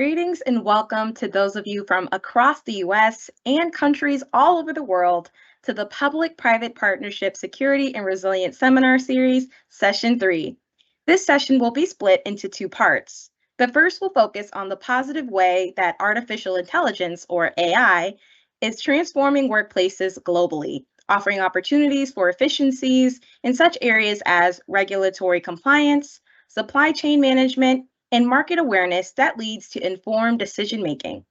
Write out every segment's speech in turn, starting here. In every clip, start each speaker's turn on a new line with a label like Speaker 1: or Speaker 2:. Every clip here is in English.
Speaker 1: Greetings and welcome to those of you from across the US and countries all over the world to the Public-Private Partnership Security and Resilience Seminar Series, Session 3. This session will be split into two parts. The first will focus on the positive way that artificial intelligence, or AI, is transforming workplaces globally, offering opportunities for efficiencies in such areas as regulatory compliance, supply chain management, and market awareness that leads to informed decision-making.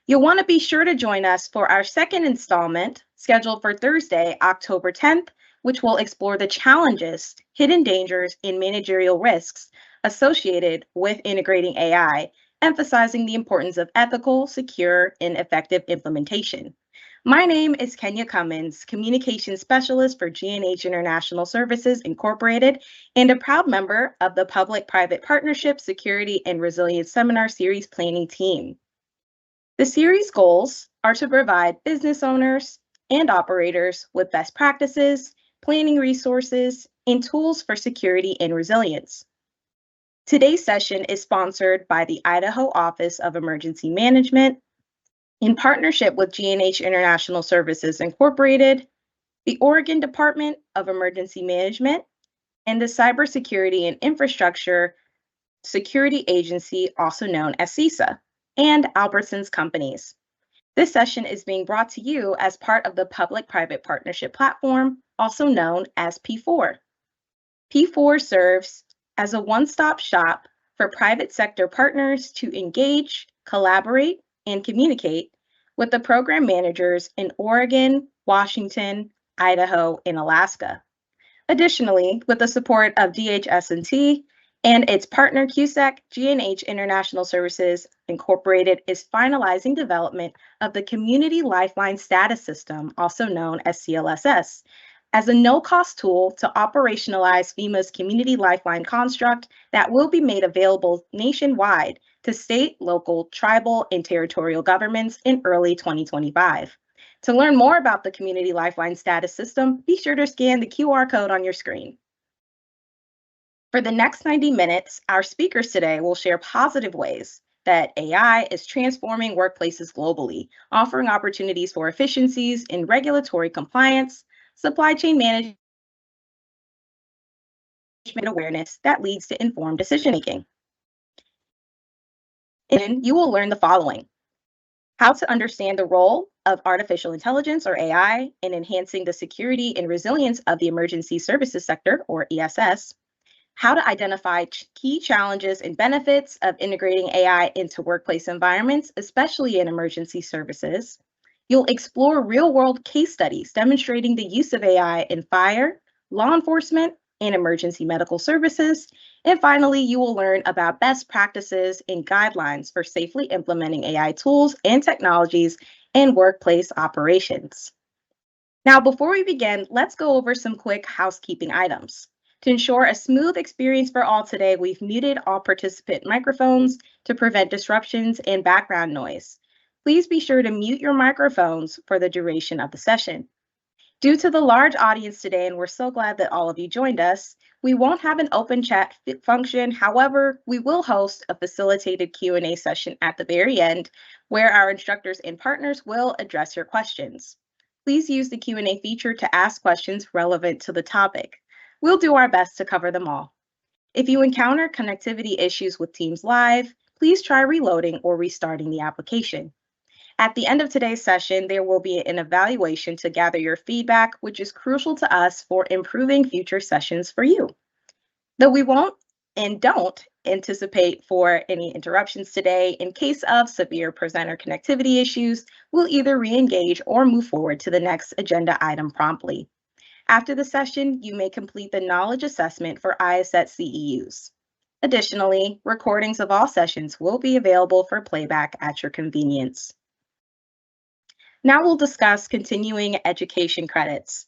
Speaker 1: You'll want to be sure to join us for our second installment, scheduled for Thursday, October 10th, which will explore the challenges, hidden dangers, and managerial risks associated with integrating AI, emphasizing the importance of ethical, secure, and effective implementation. My name is Kenya Cummins, Communications Specialist for G&H International Services Incorporated, and a proud member of the Public-Private Partnership Security and Resilience Seminar Series Planning Team. The series goals are to provide business owners and operators with best practices, planning resources, and tools for security and resilience. Today's session is sponsored by the Idaho Office of Emergency Management, in partnership with G&H International Services Incorporated, the Oregon Department of Emergency Management, and the Cybersecurity and Infrastructure Security Agency, also known as CISA, and Albertsons Companies. This session is being brought to you as part of the Public-Private Partnership Platform, also known as P4. P4 serves as a one-stop shop for private sector partners to engage, collaborate, and communicate with the program managers in Oregon, Washington, Idaho, and Alaska. Additionally, with the support of DHS&T and its partner CUSEC, G&H International Services Incorporated is finalizing development of the Community Lifeline Status System, also known as CLSS, as a no-cost tool to operationalize FEMA's Community Lifeline construct that will be made available nationwide to state, local, tribal, and territorial governments in early 2025. To learn more about the Community Lifeline Status System, be sure to scan the QR code on your screen. For the next 90 minutes, our speakers today will share positive ways that AI is transforming workplaces globally, offering opportunities for efficiencies in regulatory compliance, supply chain management awareness that leads to informed decision-making. And you will learn the following: how to understand the role of artificial intelligence, or AI, in enhancing the security and resilience of the emergency services sector, or ESS, how to identify key challenges and benefits of integrating AI into workplace environments, especially in emergency services. You'll explore real-world case studies demonstrating the use of AI in fire, law enforcement, and emergency medical services. And finally, you will learn about best practices and guidelines for safely implementing AI tools and technologies in workplace operations. Now, before we begin, let's go over some quick housekeeping items. To ensure a smooth experience for all today, we've muted all participant microphones to prevent disruptions and background noise. Please be sure to mute your microphones for the duration of the session. Due to the large audience today, and we're so glad that all of you joined us, we won't have an open chat function. However, we will host a facilitated Q&A session at the very end, where our instructors and partners will address your questions. Please use the Q&A feature to ask questions relevant to the topic. We'll do our best to cover them all. If you encounter connectivity issues with Teams Live, please try reloading or restarting the application. At the end of today's session, there will be an evaluation to gather your feedback, which is crucial to us for improving future sessions for you. Though we won't and don't anticipate for any interruptions today, in case of severe presenter connectivity issues, we'll either re-engage or move forward to the next agenda item promptly. After the session, you may complete the knowledge assessment for ISS CEUs. Additionally, recordings of all sessions will be available for playback at your convenience. Now we'll discuss continuing education credits.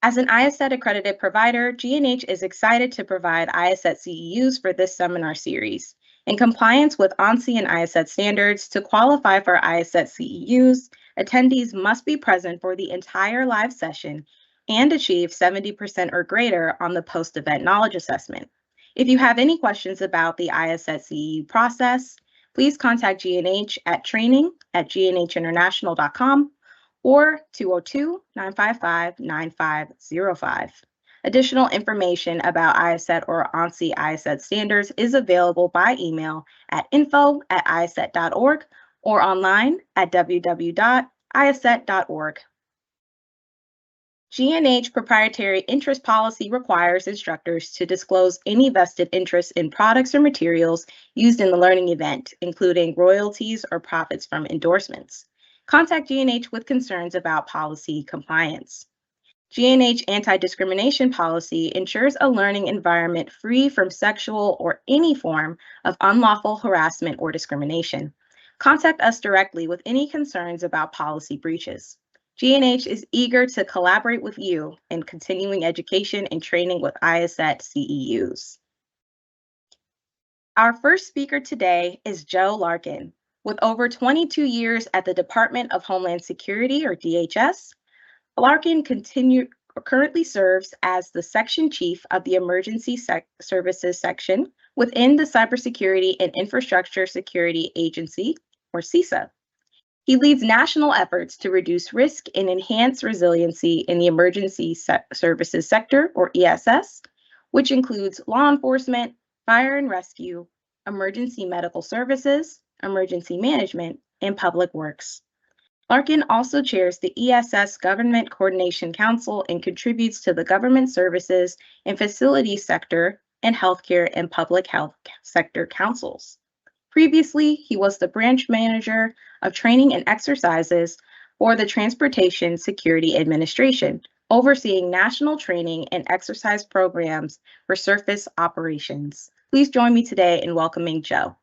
Speaker 1: As an ISET accredited provider, G&H is excited to provide ISET CEUs for this seminar series. In compliance with ONSI and ISET standards, to qualify for ISET CEUs, attendees must be present for the entire live session and achieve 70% or greater on the post-event knowledge assessment. If you have any questions about the ISET CEU process, please contact G&H at training@gnchinternational.com or 202-955-9505. Additional information about ISET or ANSI ISET standards is available by email at info@iset.org or online at www.iset.org. G&H proprietary interest policy requires instructors to disclose any vested interest in products or materials used in the learning event, including royalties or profits from endorsements. Contact G&H with concerns about policy compliance. G&H anti-discrimination policy ensures a learning environment free from sexual or any form of unlawful harassment or discrimination. Contact us directly with any concerns about policy breaches. G&H is eager to collaborate with you in continuing education and training with ISET CEUs. Our first speaker today is Joe Larkin. With over 22 years at the Department of Homeland Security, or DHS, Larkin currently serves as the Section Chief of the Emergency Services Section within the Cybersecurity and Infrastructure Security Agency, or CISA. He leads national efforts to reduce risk and enhance resiliency in the emergency services sector, or ESS, which includes law enforcement, fire and rescue, emergency medical services, emergency management, and public works. Larkin also chairs the ESS Government Coordination Council and contributes to the government services and facilities sector and healthcare and public health sector councils. Previously, he was the branch manager of training and exercises for the Transportation Security Administration, overseeing national training and exercise programs for surface operations. Please join me today in welcoming Joe.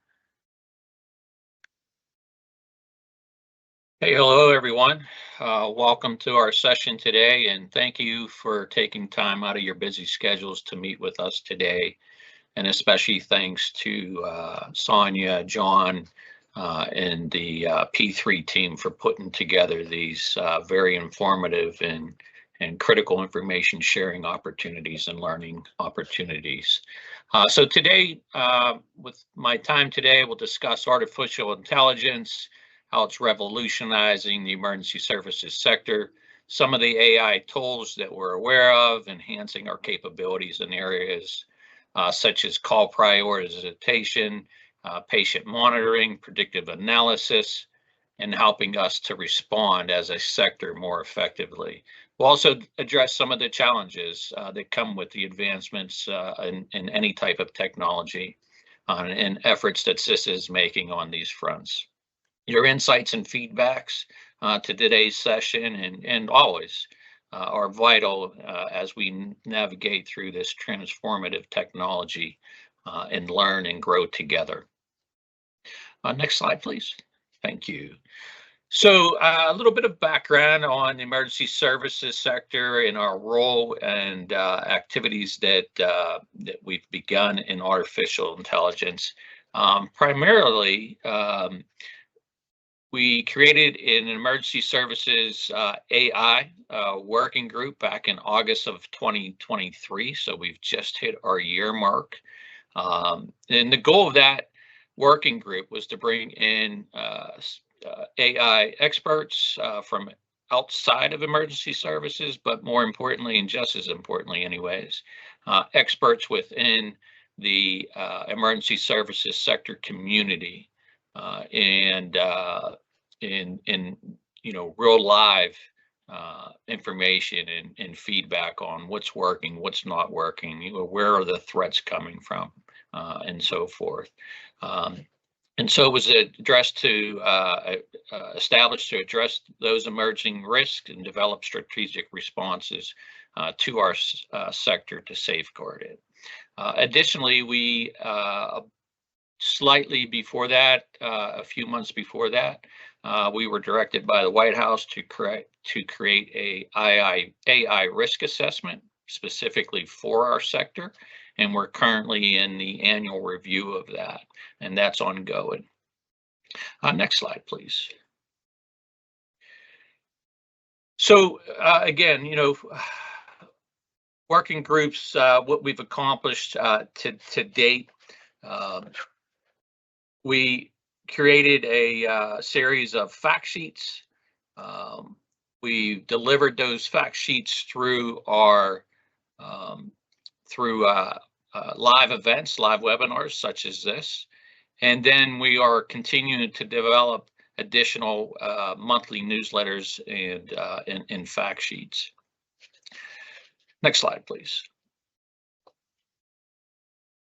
Speaker 2: Hey, hello, everyone. Welcome to our session today, and thank you for taking time out of your busy schedules to meet with us today. And especially thanks to Sonia, John, and the P3 team for putting together these very informative and critical information sharing opportunities and learning opportunities. So today, with my time today, we'll discuss artificial intelligence, how it's revolutionizing the emergency services sector, some of the AI tools that we're aware of, enhancing our capabilities in areas such as call prioritization, patient monitoring, predictive analysis, and helping us to respond as a sector more effectively. We'll also address some of the challenges that come with the advancements in any type of technology and efforts that CISA is making on these fronts. Your insights and feedbacks to today's session and always are vital as we navigate through this transformative technology and learn and grow together. Next slide, please. Thank you. So a little bit of background on the emergency services sector and our role and activities that we've begun in artificial intelligence. Primarily, we created an emergency services AI working group back in August of 2023. So we've just hit our year mark. And the goal of that working group was to bring in AI experts from outside of emergency services, but more importantly, and just as importantly anyways, experts within the emergency services sector community. And real live information and feedback on what's working, what's not working, where are the threats coming from, and so forth. And so it was addressed to established to address those emerging risks and develop strategic responses to our sector to safeguard it. Additionally, we slightly before that, a few months before that, we were directed by the White House to create a AI risk assessment specifically for our sector, and we're currently in the annual review of that, and that's ongoing. Next slide, please. So again, working groups, what we've accomplished to date. We created a series of fact sheets. We delivered those fact sheets through our live events, live webinars such as this. And then we are continuing to develop additional monthly newsletters and fact sheets. Next slide, please.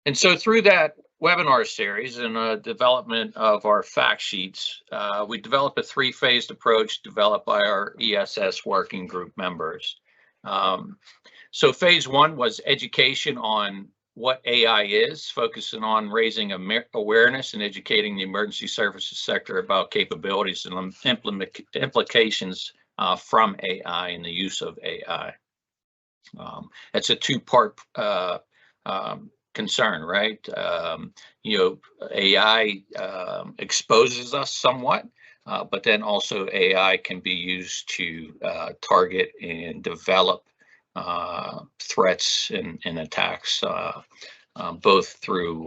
Speaker 2: And so through that webinar series and development of our fact sheets, we developed a three-phased approach developed by our ESS working group members. So phase one was education on what AI is, focusing on raising awareness and educating the emergency services sector about capabilities and implications from AI and the use of AI. It's a two-part concern, right? AI exposes us somewhat, but then also AI can be used to target and develop threats and attacks, both through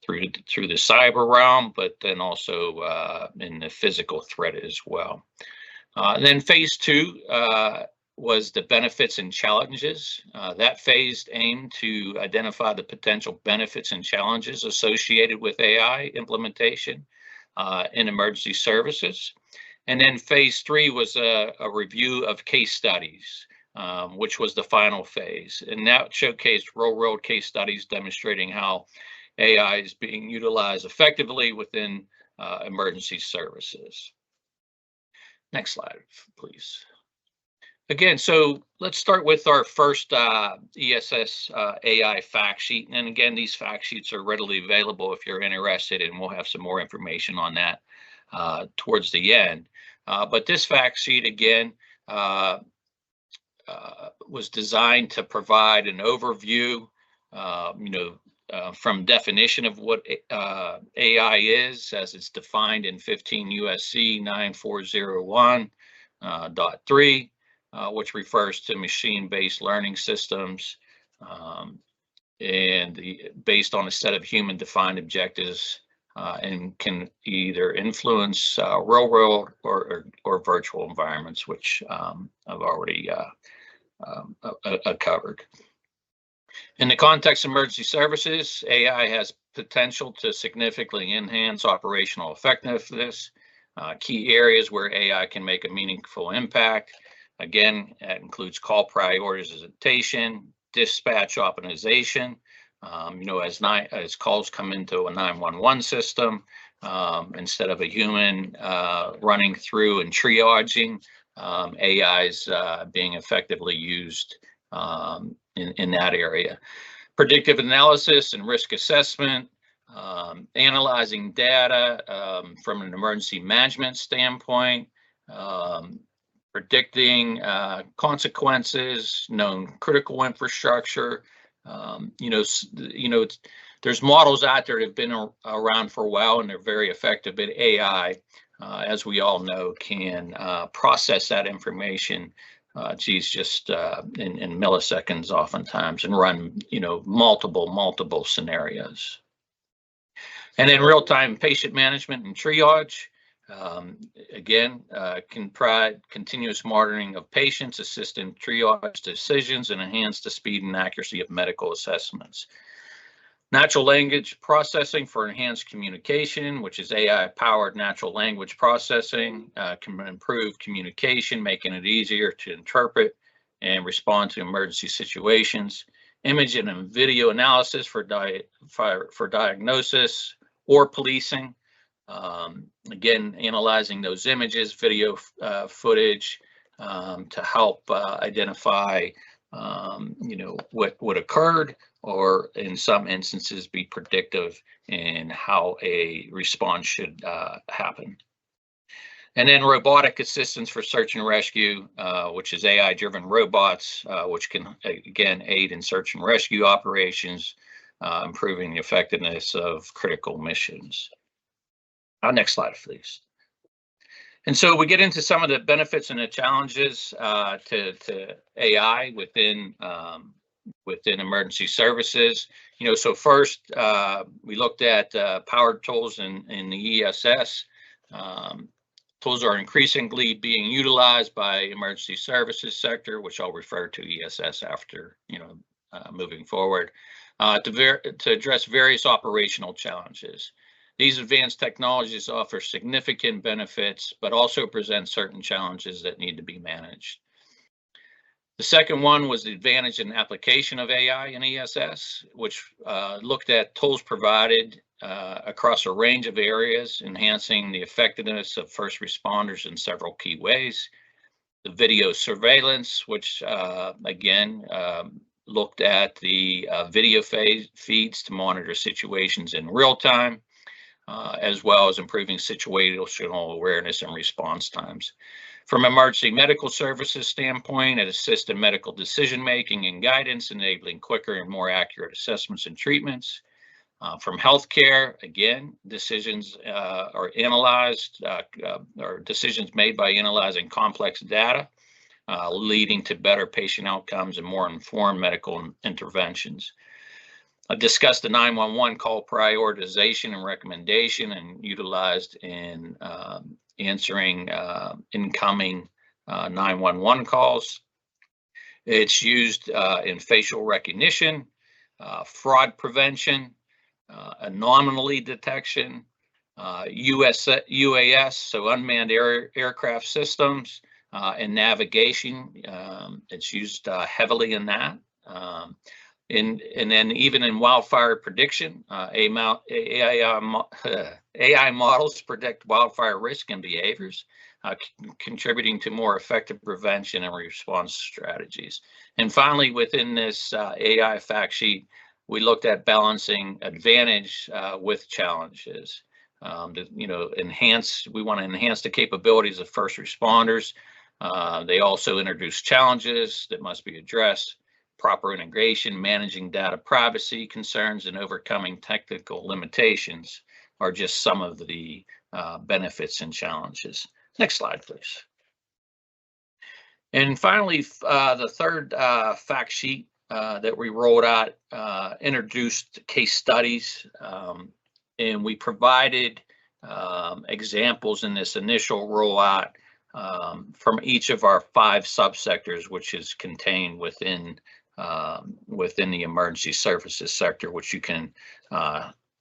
Speaker 2: the cyber realm, but then also in the physical threat as well. And then phase two was the benefits and challenges. That phase aimed to identify the potential benefits and challenges associated with AI implementation in emergency services. And then phase three was a review of case studies, which was the final phase. And that showcased real-world case studies demonstrating how AI is being utilized effectively within emergency services. Next slide, please. Again, so let's start with our first ESS AI fact sheet. And again, these fact sheets are readily available if you're interested, and we'll have some more information on that towards the end. But this fact sheet, again, was designed to provide an overview, from definition of what AI is, as it's defined in 15 USC 9401.3, which refers to machine-based learning systems, and based on a set of human-defined objectives, and can either influence real-world or virtual environments, which I've already covered. In the context of emergency services, AI has potential to significantly enhance operational effectiveness. Key areas where AI can make a meaningful impact. Again, that includes call prioritization, dispatch optimization. As calls come into a 911 system, instead of a human running through and triaging, AI is being effectively used in that area. Predictive analysis and risk assessment, analyzing data from an emergency management standpoint, predicting consequences, known critical infrastructure. There's models out there that have been around for a while, and they're very effective, but AI, as we all know, can process that information just in milliseconds oftentimes, and run multiple scenarios. And then real-time patient management and triage, again, can provide continuous monitoring of patients, assist in triage decisions, and enhance the speed and accuracy of medical assessments. Natural language processing for enhanced communication, which is AI-powered natural language processing, can improve communication, making it easier to interpret and respond to emergency situations. Image and video analysis for diagnosis or policing. Again, analyzing those images, video footage to help identify what occurred, or in some instances be predictive in how a response should happen. And then robotic assistance for search and rescue, which is AI-driven robots, which can, again, aid in search and rescue operations, improving the effectiveness of critical missions. Next slide, please. And so we get into some of the benefits and the challenges to AI within within emergency services. So first we looked at powered tools in the ESS. Tools are increasingly being utilized by emergency services sector, which I'll refer to ESS after, moving forward, to address various operational challenges. These advanced technologies offer significant benefits, but also present certain challenges that need to be managed. The second one was the advantage and application of AI in ESS, which looked at tools provided across a range of areas, enhancing the effectiveness of first responders in several key ways. The video surveillance, which again looked at the video feeds to monitor situations in real time, as well as improving situational awareness and response times. From emergency medical services standpoint, it assists in medical decision-making and guidance, enabling quicker and more accurate assessments and treatments. From healthcare, again, decisions are analyzed, or decisions made by analyzing complex data, leading to better patient outcomes and more informed medical interventions. I discussed the 911 call prioritization and recommendation and utilized in answering incoming 911 calls. It's used in facial recognition, fraud prevention, anomaly detection, UAS, so unmanned aircraft systems, and navigation. It's used heavily in that. And then even in wildfire prediction, AI models predict wildfire risk and behaviors, contributing to more effective prevention and response strategies. And finally, within this AI fact sheet, we looked at balancing advantage with challenges. We want to enhance the capabilities of first responders. They also introduce challenges that must be addressed. Proper integration, managing data privacy concerns, and overcoming technical limitations are just some of the benefits and challenges. Next slide, please. And finally, the third fact sheet that we rolled out introduced case studies, and we provided examples in this initial rollout from each of our 5 subsectors, which is contained within the emergency services sector, which you can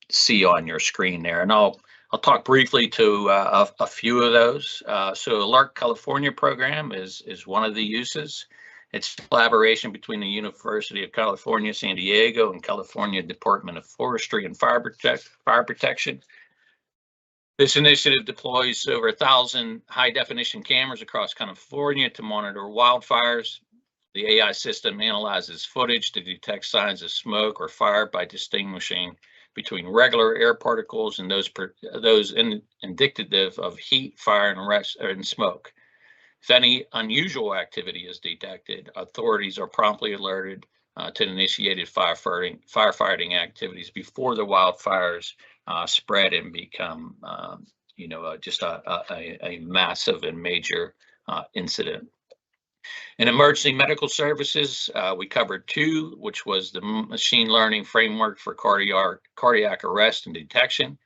Speaker 2: see on your screen there. And I'll talk briefly to a few of those. So the Larkin, California program is one of the uses. It's collaboration between the University of California, San Diego, and California Department of Forestry and Fire Protection. This initiative deploys over 1,000 high-definition cameras across California to monitor wildfires. The AI system analyzes footage to detect signs of smoke or fire by distinguishing between regular air particles and those indicative of heat, fire, and smoke. If any unusual activity is detected, authorities are promptly alerted to initiated firefighting activities before the wildfires spread and become, just a massive and major incident. In emergency medical services, we covered 2, which was the machine learning framework for cardiac arrest and detection.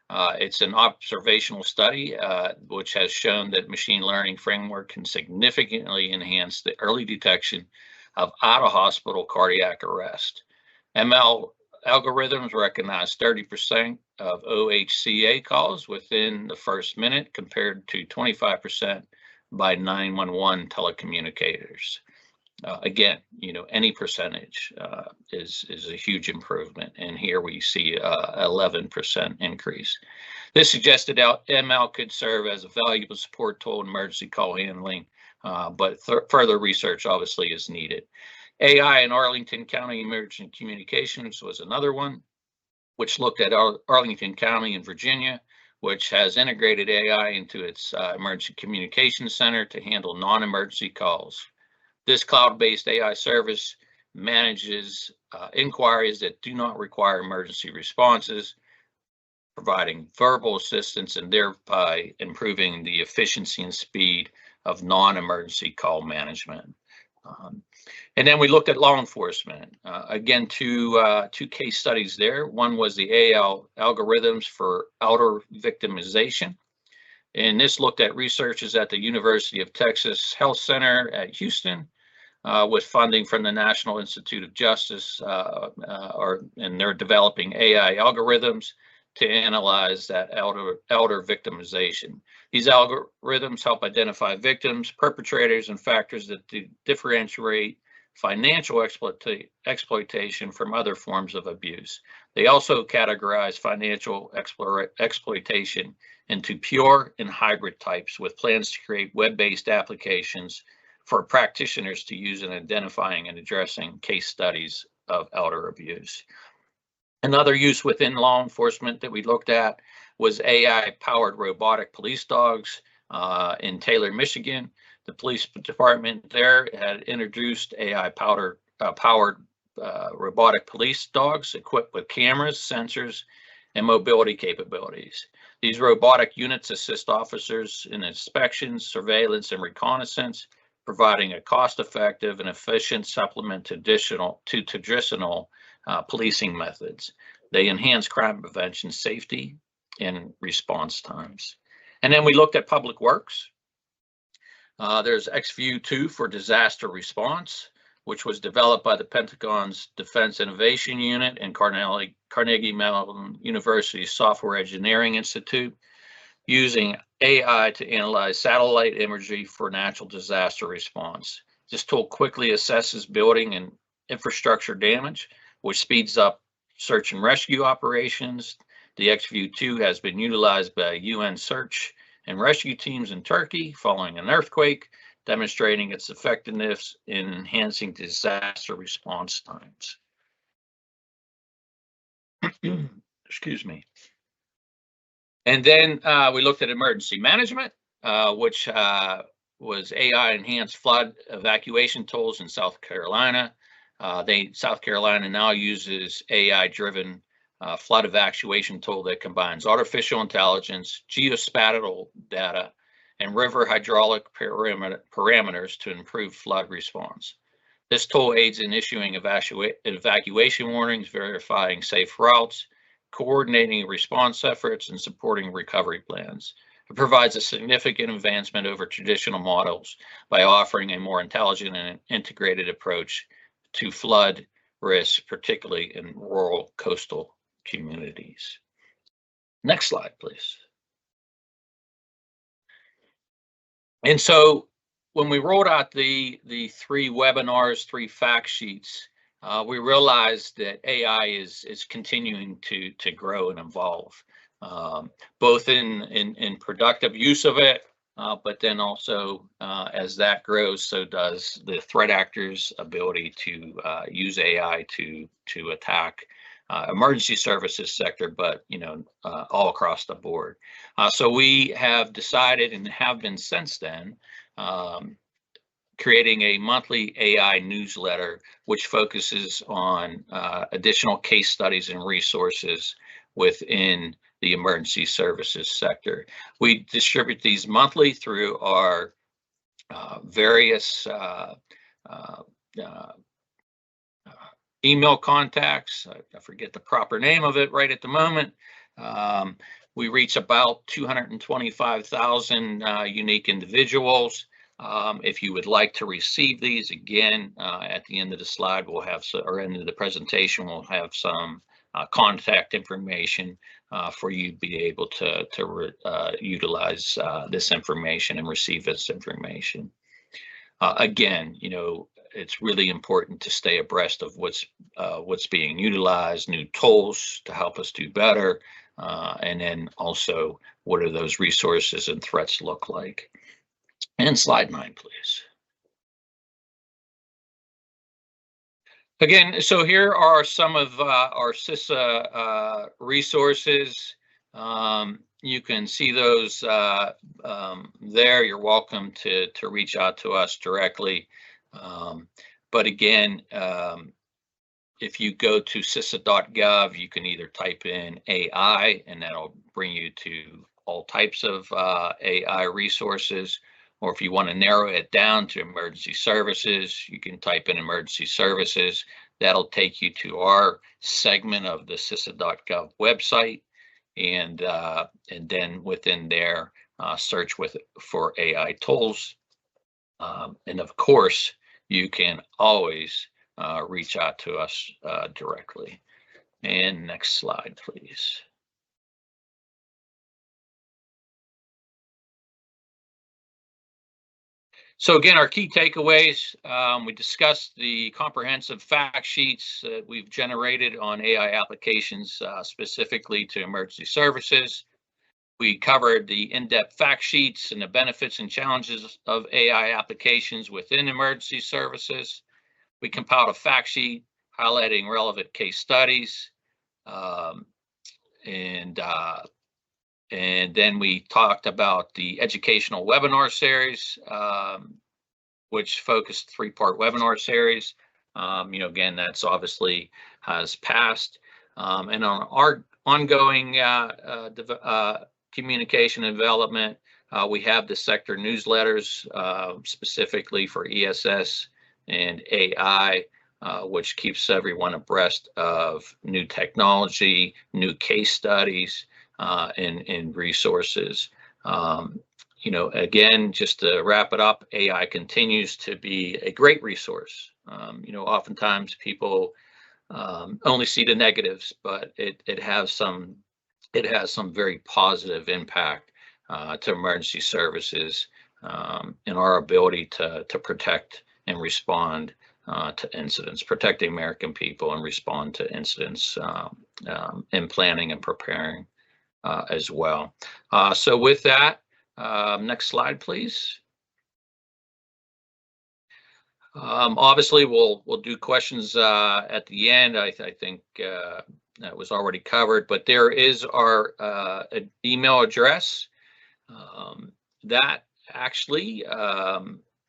Speaker 2: It's an observational study which has shown that machine learning framework can significantly enhance the early detection of out-of-hospital cardiac arrest. ML algorithms recognize 30% of OHCA calls within the first minute compared to 25% by 911 telecommunicators. Again, any percentage is a huge improvement, and here we see 11% increase. This suggested ML could serve as a valuable support tool in emergency call handling, but further research obviously is needed. AI in Arlington County Emergency Communications was another one, which looked at Arlington County in Virginia, which has integrated AI into its emergency communications center to handle non-emergency calls. This cloud-based AI service manages inquiries that do not require emergency responses, providing verbal assistance and thereby improving the efficiency and speed of non-emergency call management. And then we looked at law enforcement. Again, two case studies there. One was the AI algorithms for outer victimization. And this looked at researchers at the University of Texas Health Center at Houston with funding from the National Institute of Justice, and they're developing AI algorithms to analyze that outer victimization. These algorithms help identify victims, perpetrators, and factors that differentiate financial exploitation from other forms of abuse. They also categorize financial exploitation into pure and hybrid types, with plans to create web-based applications for practitioners to use in identifying and addressing case studies of outer abuse. Another use within law enforcement that we looked at was AI-powered robotic police dogs in Taylor, Michigan. The police department there had introduced AI-powered robotic police dogs equipped with cameras, sensors, and mobility capabilities. These robotic units assist officers in inspections, surveillance, and reconnaissance, providing a cost-effective and efficient supplement to traditional policing methods. They enhance crime prevention, safety, and response times. And then we looked at public works. There's XView 2 for disaster response, which was developed by the Pentagon's Defense Innovation Unit and Carnegie Mellon University's Software Engineering Institute, using AI to analyze satellite imagery for natural disaster response. This tool quickly assesses building and infrastructure damage, which speeds up search and rescue operations. The XView 2 has been utilized by UN search and rescue teams in Turkey following an earthquake, demonstrating its effectiveness in enhancing disaster response times. Excuse me. And then we looked at emergency management, which was AI-enhanced flood evacuation tools in South Carolina. South Carolina now uses AI-driven flood evacuation tool that combines artificial intelligence, geospatial data, and river hydraulic parameters to improve flood response. This tool aids in issuing evacuation warnings, verifying safe routes, coordinating response efforts, and supporting recovery plans. It provides a significant advancement over traditional models by offering a more intelligent and integrated approach to flood risk, particularly in rural coastal communities. Next slide, please. And so when we rolled out the 3 webinars, 3 fact sheets, we realized that AI is continuing to grow and evolve, both in productive use of it, but then also as that grows, so does the threat actors' ability to use AI to attack emergency services sector, but all across the board. So we have decided, and have been since then, creating a monthly AI newsletter, which focuses on additional case studies and resources within the emergency services sector. We distribute these monthly through our various email contacts. I forget the proper name of it right at the moment. We reach about 225,000 unique individuals. If you would like to receive these, again, at the end of the slide, we'll have, or end of the presentation, we'll have some contact information for you to be able to utilize this information and receive this information. Again, it's really important to stay abreast of what's being utilized, new tools to help us do better, and then also what do those resources and threats look like. And slide 9, please. Again, so here are some of our CISA resources. You can see those there. You're welcome to reach out to us directly. But again, if you go to CISA.gov, you can either type in AI, and that'll bring you to all types of AI resources, or if you want to narrow it down to emergency services, you can type in emergency services. That'll take you to our segment of the CISA.gov website, and then within there, search for AI tools. And of course, you can always reach out to us directly. And next slide, please. So again, our key takeaways, we discussed the comprehensive fact sheets that we've generated on AI applications specifically to emergency services. We covered the in-depth fact sheets and the benefits and challenges of AI applications within emergency services. We compiled a fact sheet highlighting relevant case studies. And then we talked about the educational webinar series, which focused 3-part webinar series. Again, that's obviously has passed. And on our ongoing communication and development, we have the sector newsletters specifically for ESS and AI, which keeps everyone abreast of new technology, new case studies, and resources. Again, just to wrap it up, AI continues to be a great resource. Oftentimes people only see the negatives, but it has some very positive impact to emergency services and our ability to protect and respond to incidents, protect the American people and respond to incidents in planning and preparing as well. So with that, next slide, please. Obviously, we'll do questions at the end. I think that was already covered, but there is our email address that actually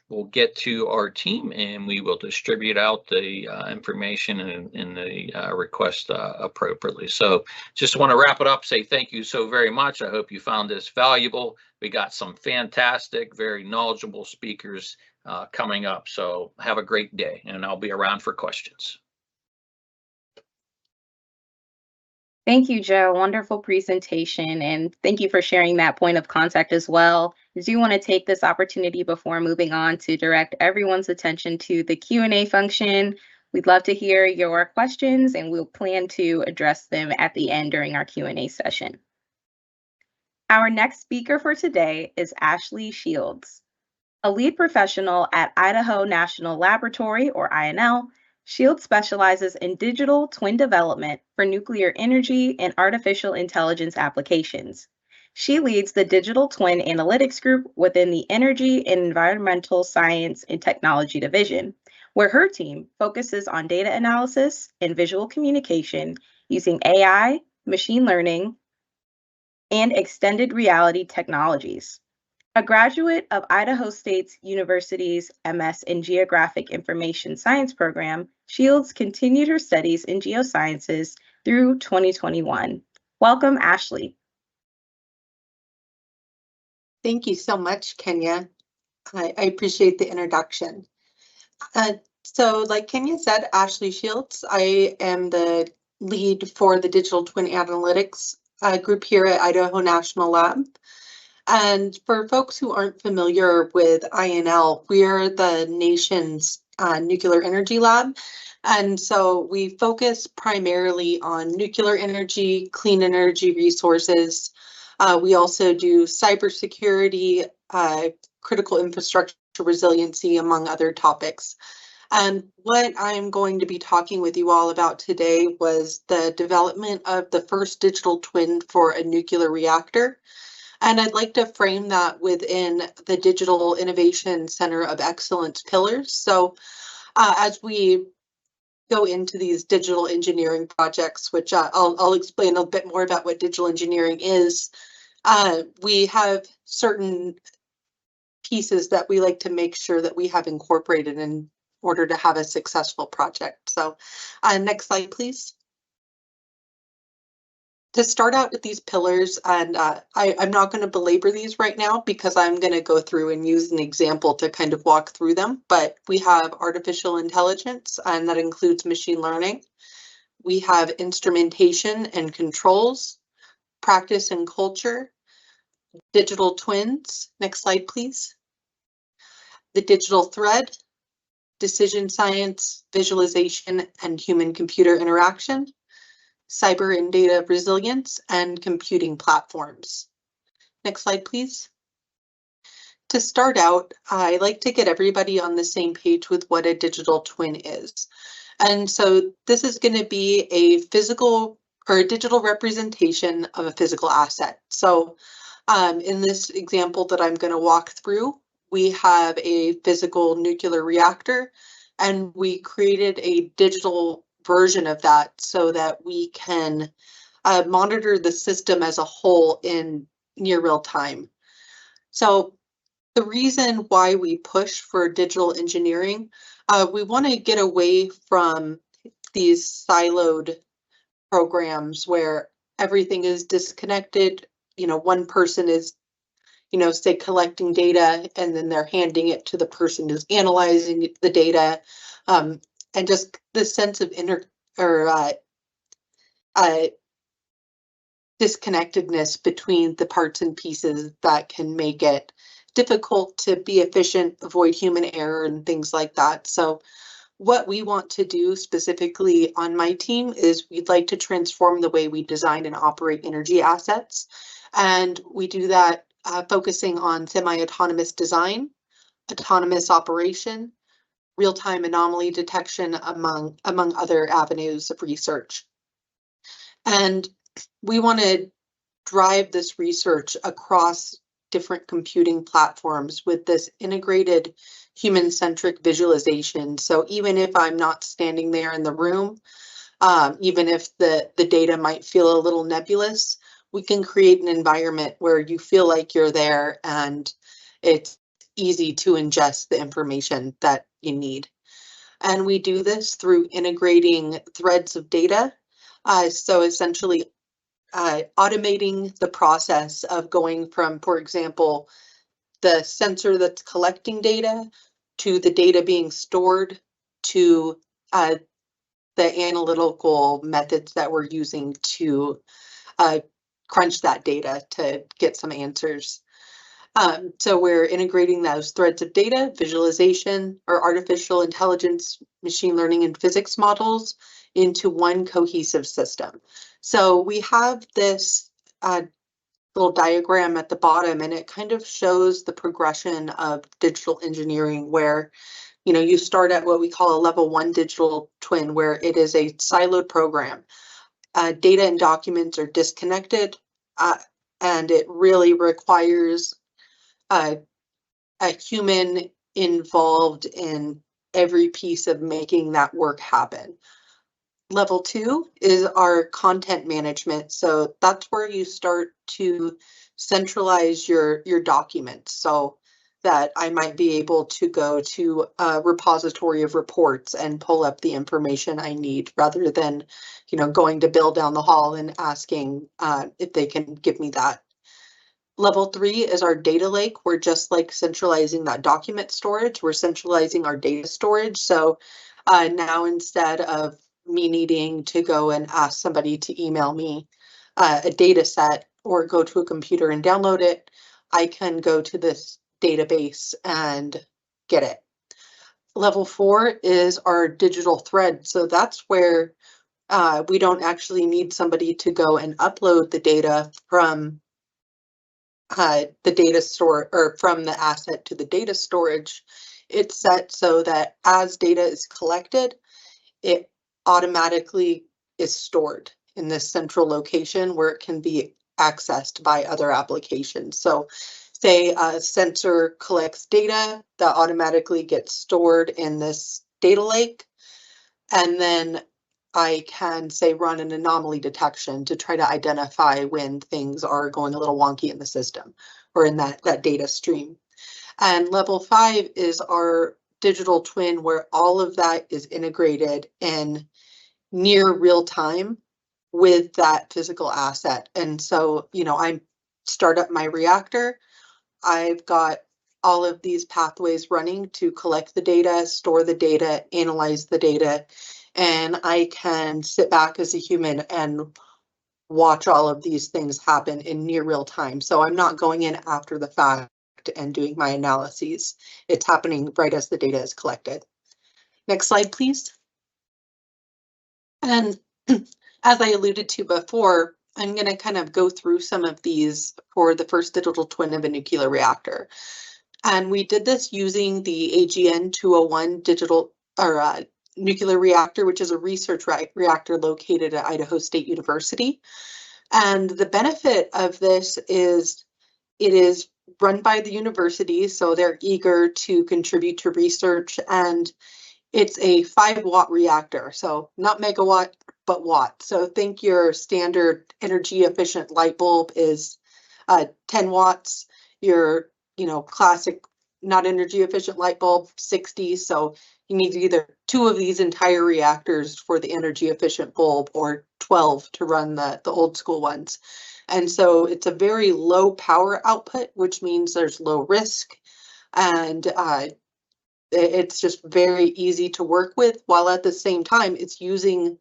Speaker 2: will get to our team, and we will distribute out the information in the request appropriately. So just want to wrap it up, say thank you so very much. I hope you found this valuable. We got some fantastic, very knowledgeable speakers coming up. So have a great day, and I'll be around for questions.
Speaker 1: Thank you, Joe. Wonderful presentation, and thank you for sharing that point of contact as well. I do want to take this opportunity before moving on to direct everyone's attention to the Q&A function. We'd love to hear your questions, and we'll plan to address them at the end during our Q&A session. Our next speaker for today is Ashley Shields. A lead professional at Idaho National Laboratory, or INL, Shields specializes in digital twin development for nuclear energy and artificial intelligence applications. She leads the Digital Twin Analytics Group within the Energy and Environmental Science and Technology Division, where her team focuses on data analysis and visual communication using AI, machine learning, and extended reality technologies. A graduate of Idaho State University's MS in Geographic Information Science program, Shields continued her studies in geosciences through 2021. Welcome, Ashley.
Speaker 3: Thank you so much, Kenya. I appreciate the introduction. So like Kenya said, Ashley Shields, I am the lead for the Digital Twin Analytics group here at Idaho National Lab. And for folks who aren't familiar with INL, we're the nation's nuclear energy lab. And so we focus primarily on nuclear energy, clean energy resources. We also do cybersecurity, critical infrastructure resiliency, among other topics. And what I'm going to be talking with you all about today was the development of the first digital twin for a nuclear reactor. And I'd like to frame that within the Digital Innovation Center of Excellence pillars. So as we go into these digital engineering projects, which I'll explain a bit more about what digital engineering is, we have certain pieces that we like to make sure that we have incorporated in order to have a successful project. So next slide, please. to start out with these pillars, and I'm not going to belabor these right now because I'm going to go through and use an example to kind of walk through them, but we have artificial intelligence, and that includes machine learning. We have instrumentation and controls, practice and culture, digital twins. Next slide, please. The digital thread, decision science, visualization, and human-computer interaction, cyber and data resilience, and computing platforms. Next slide, please. To start out, I like to get everybody on the same page with what a digital twin is. And so this is going to be a physical or a digital representation of a physical asset. So in this example that I'm going to walk through, we have a physical nuclear reactor, and we created a digital version of that so that we can monitor the system as a whole in near real time. So the reason why we push for digital engineering, we want to get away from these siloed programs where everything is disconnected. You know, one person is, you know, say collecting data, and then they're handing it to the person who's analyzing the data, and just the sense of disconnectedness between the parts and pieces that can make it difficult to be efficient, avoid human error, and things like that. So what we want to do specifically on my team is we'd like to transform the way we design and operate energy assets. And we do that focusing on semi-autonomous design, autonomous operation, real-time anomaly detection, among other avenues of research. And we want to drive this research across different computing platforms with this integrated human-centric visualization. So even if I'm not standing there in the room, even if the data might feel a little nebulous, we can create an environment where you feel like you're there and it's easy to ingest the information that you need. And we do this through integrating threads of data. So essentially automating the process of going from, for example, the sensor that's collecting data to the data being stored to the analytical methods that we're using to crunch that data to get some answers. So we're integrating those threads of data, visualization, or artificial intelligence, machine learning, and physics models into one cohesive system. So we have this little diagram at the bottom, and it kind of shows the progression of digital engineering where, you know, you start at what we call a level 1 digital twin, where it is a siloed program. Data and documents are disconnected, and it really requires a human involved in every piece of making that work happen. Level 2 is our content management. So that's where you start to centralize your documents so that I might be able to go to a repository of reports and pull up the information I need rather than, you know, going to Bill down the hall and asking if they can give me that. Level 3 is our data lake. We're just like centralizing that document storage. We're centralizing our data storage. So now instead of me needing to go and ask somebody to email me a data set or go to a computer and download it, I can go to this database and get it. Level 4 is our digital thread. So that's where we don't actually need somebody to go and upload the data from the data store or from the asset to the data storage. It's set so that as data is collected, it automatically is stored in this central location where it can be accessed by other applications. So say a sensor collects data that automatically gets stored in this data lake, and then I can say run an anomaly detection to try to identify when things are going a little wonky in the system or in that data stream. And level 5 is our digital twin where all of that is integrated in near real time with that physical asset. And so, I start up my reactor. I've got all of these pathways running to collect the data, store the data, analyze the data, and I can sit back as a human and watch all of these things happen in near real time. So I'm not going in after the fact and doing my analyses. It's happening right as the data is collected. Next slide, please. And as I alluded to before, I'm going to kind of go through some of these for the first digital twin of a nuclear reactor. And we did this using the AGN 201 digital nuclear reactor, which is a research reactor located at Idaho State University. And the benefit of this is it is run by the university, so they're eager to contribute to research, and it's a 5-watt reactor, so not megawatt, but watt. So think your standard energy efficient light bulb is 10 watts, your classic not energy efficient light bulb 60. So you need either 2 of these entire reactors for the energy efficient bulb or 12 to run the old school ones. And so it's a very low power output, which means there's low risk, and it's just very easy to work with, while at the same time it's using,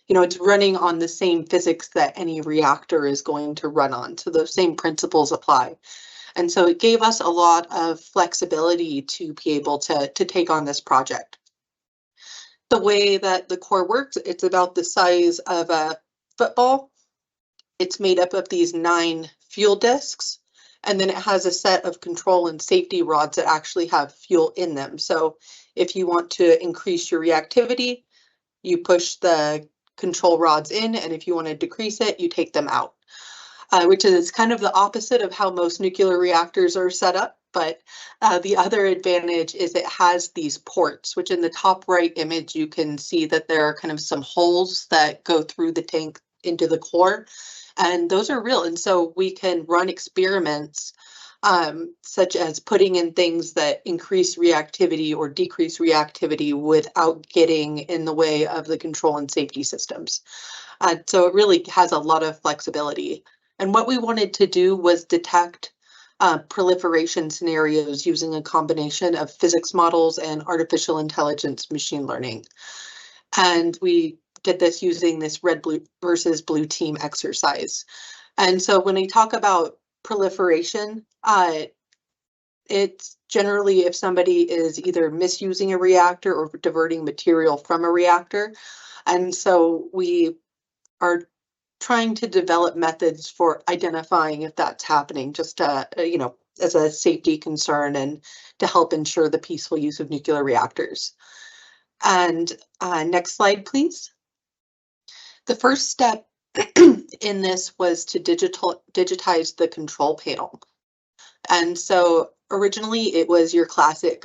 Speaker 3: it's running on the same physics that any reactor is going to run on. So the same principles apply. And so it gave us a lot of flexibility to be able to take on this project. The way that the core works, it's about the size of a football. It's made up of these 9 fuel discs, and then it has a set of control and safety rods that actually have fuel in them. So if you want to increase your reactivity, you push the control rods in, and if you want to decrease it, you take them out, which is kind of the opposite of how most nuclear reactors are set up. But the other advantage is it has these ports, which in the top right image, you can see that there are kind of some holes that go through the tank into the core. And those are real. And so we can run experiments such as putting in things that increase reactivity or decrease reactivity without getting in the way of the control and safety systems. So it really has a lot of flexibility. And what we wanted to do was detect proliferation scenarios using a combination of physics models and artificial intelligence machine learning. And we did this using this red blue versus blue team exercise. And so when we talk about proliferation, it's generally if somebody is either misusing a reactor or diverting material from a reactor. And so we are trying to develop methods for identifying if that's happening, just as a safety concern and to help ensure the peaceful use of nuclear reactors. And next slide, please. The first step in this was to digitize the control panel. And so originally it was your classic,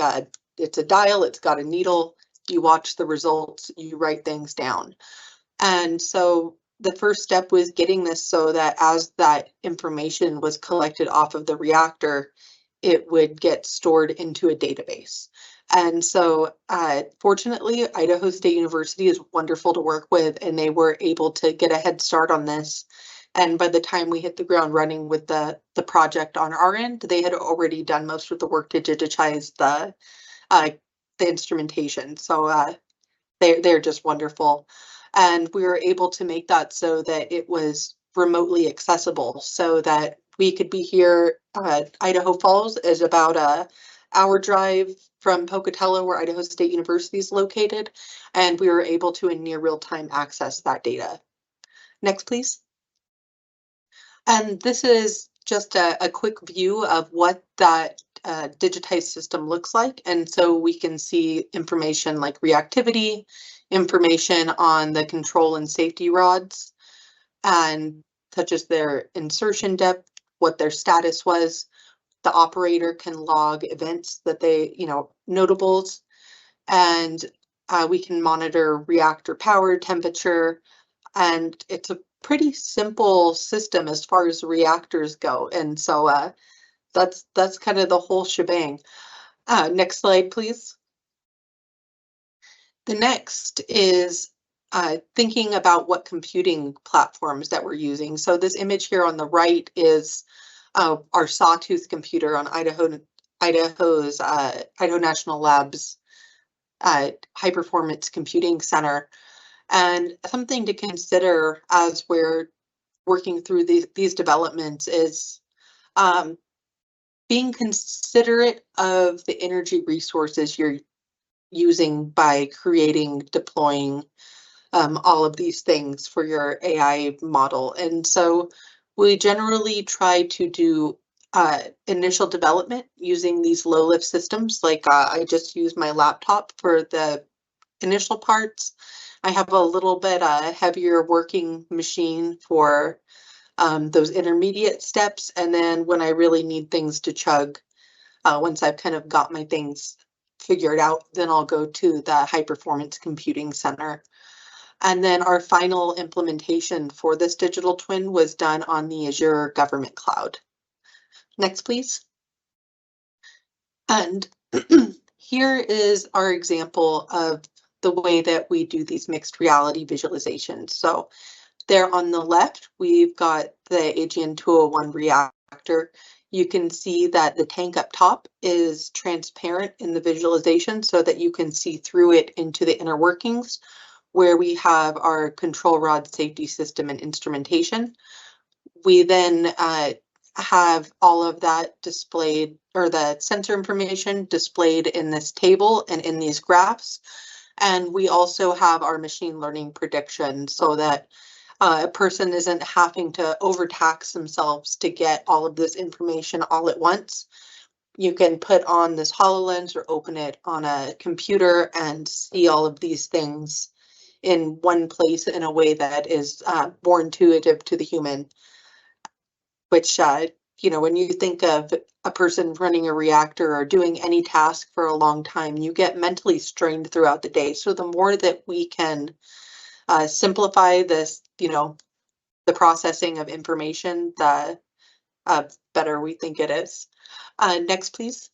Speaker 3: it's a dial, it's got a needle, you watch the results, you write things down. And so the first step was getting this so that as that information was collected off of the reactor, it would get stored into a database. And so fortunately, Idaho State University is wonderful to work with, and they were able to get a head start on this. And by the time we hit the ground running with the project on our end, they had already done most of the work to digitize the instrumentation. So they're just wonderful. And we were able to make that so that it was remotely accessible, so that we could be here. Idaho Falls is about an hour drive from Pocatello, where Idaho State University is located, and we were able to in near real time access that data. Next, please. And this is just a quick view of what that digitized system looks like. And so we can see information like reactivity, information on the control and safety rods, and such as their insertion depth, what their status was. The operator can log events that they, notables, and we can monitor reactor power, temperature, and it's a pretty simple system as far as reactors go. And so that's kind of the whole shebang. Next slide, please. The next is thinking about what computing platforms that we're using. So this image here on the right is our Sawtooth computer on Idaho's Idaho National Labs High Performance Computing Center. And something to consider as we're working through these developments is being considerate of the energy resources you're using by creating, deploying all of these things for your AI model. And so we generally try to do initial development using these low lift systems. Like I just used my laptop for the initial parts. I have a little bit heavier working machine for those intermediate steps. And then when I really need things to chug, once I've kind of got my things figured out, then I'll go to the high performance computing center. And then our final implementation for this digital twin was done on the Azure Government Cloud. Next, please. And here is our example of the way that we do these mixed reality visualizations. So there on the left, we've got the AGN-201 reactor. You can see that the tank up top is transparent in the visualization so that you can see through it into the inner workings, where we have our control rod safety system and instrumentation. We then have all of that displayed, or the sensor information displayed in this table and in these graphs. And we also have our machine learning prediction so that a person isn't having to overtax themselves to get all of this information all at once. You can put on this HoloLens or open it on a computer and see all of these things in one place in a way that is more intuitive to the human, which, you know, when you think of a person running a reactor or doing any task for a long time, you get mentally strained throughout the day. So the more that we can simplify this, you know, the processing of information, the better we think it is. Next, please.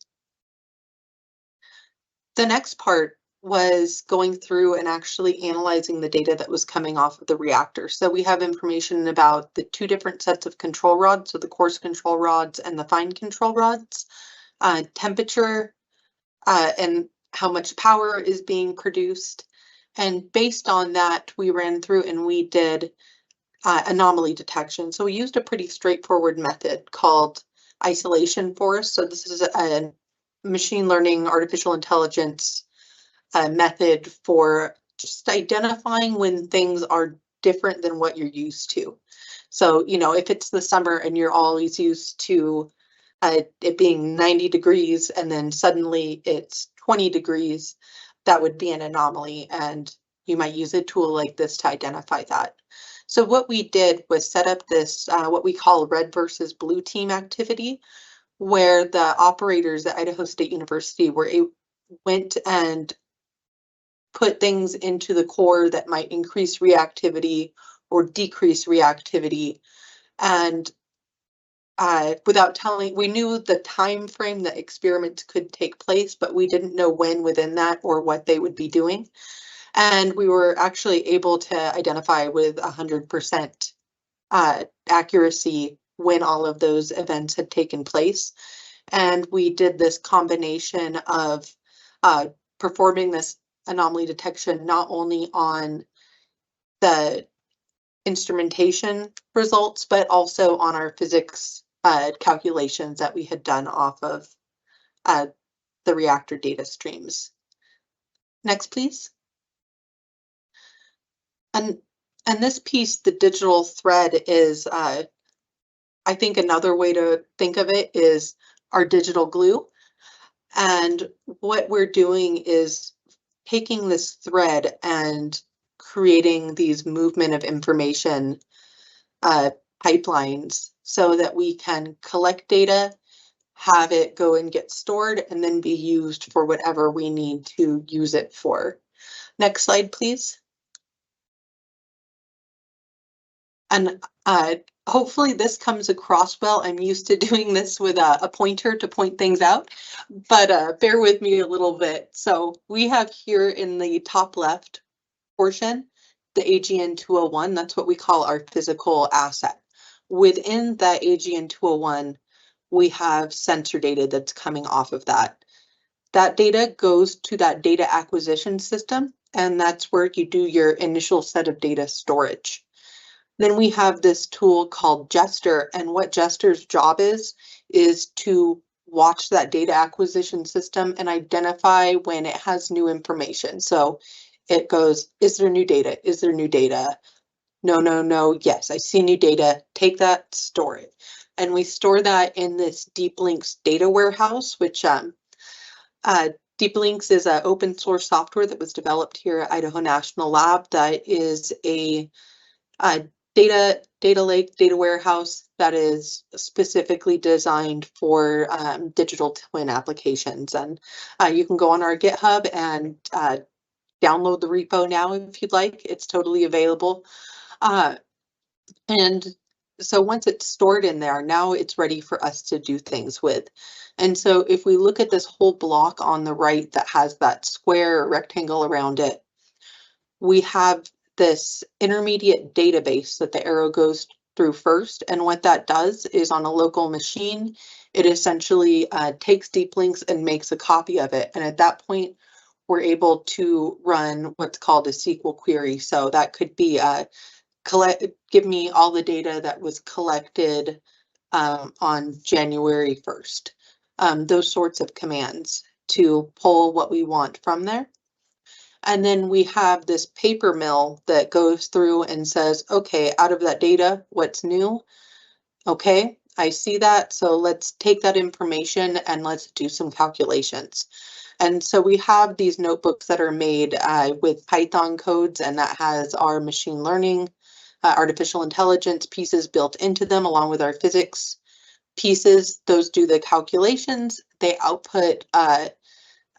Speaker 3: The next part was going through and actually analyzing the data that was coming off of the reactor. So we have information about the two different sets of control rods, so the coarse control rods and the fine control rods, temperature, and how much power is being produced. And based on that, we ran through and we did anomaly detection. So we used a pretty straightforward method called isolation forest. So this is a machine learning, artificial intelligence method for just identifying when things are different than what you're used to. So, you know, if it's the summer and you're always used to it being 90 degrees and then suddenly it's 20 degrees, that would be an anomaly, and you might use a tool like this to identify that. So what we did was set up this what we call red versus blue team activity, where the operators at Idaho State University went and put things into the core that might increase reactivity or decrease reactivity. And without telling, we knew the time frame that experiments could take place, but we didn't know when within that or what they would be doing. And we were actually able to identify with 100% accuracy when all of those events had taken place. And we did this combination of performing this anomaly detection not only on the instrumentation results, but also on our physics calculations that we had done off of the reactor data streams. Next, please. And this piece, the digital thread, is, I think another way to think of it is our digital glue. And what we're doing is taking this thread and creating these movement of information pipelines so that we can collect data, have it go and get stored, and then be used for whatever we need to use it for. Next slide, please. And hopefully this comes across well. I'm used to doing this with a pointer to point things out, but bear with me a little bit. So we have here in the top left portion the AGN 201, that's what we call our physical asset. Within that AGN 201, we have sensor data that's coming off of that. That data goes to that data acquisition system, and that's where you do your initial set of data storage. Then we have this tool called Jester, and what Jester's job is to watch that data acquisition system and identify when it has new information. So it goes, is there new data? Is there new data? No, no, no, yes, I see new data. Take that, store it. And we store that in this Deep Links data warehouse, which Deep Links is an open source software that was developed here at Idaho National Lab that is a data lake, data warehouse that is specifically designed for digital twin applications. And you can go on our GitHub and download the repo now if you'd like. It's totally available. And so once it's stored in there, now it's ready for us to do things with. And so if we look at this whole block on the right that has that square or rectangle around it, we have this intermediate database that the arrow goes through first. And what that does is on a local machine, it essentially takes Deep Links and makes a copy of it. And at that point, we're able to run what's called a SQL query. So that could be give me all the data that was collected on January 1st. Those sorts of commands to pull what we want from there. And then we have this paper mill that goes through and says, okay, out of that data, what's new? Okay, I see that. So let's take that information and let's do some calculations. And so we have these notebooks that are made with Python codes, and that has our machine learning, artificial intelligence pieces built into them, along with our physics pieces. Those do the calculations. They output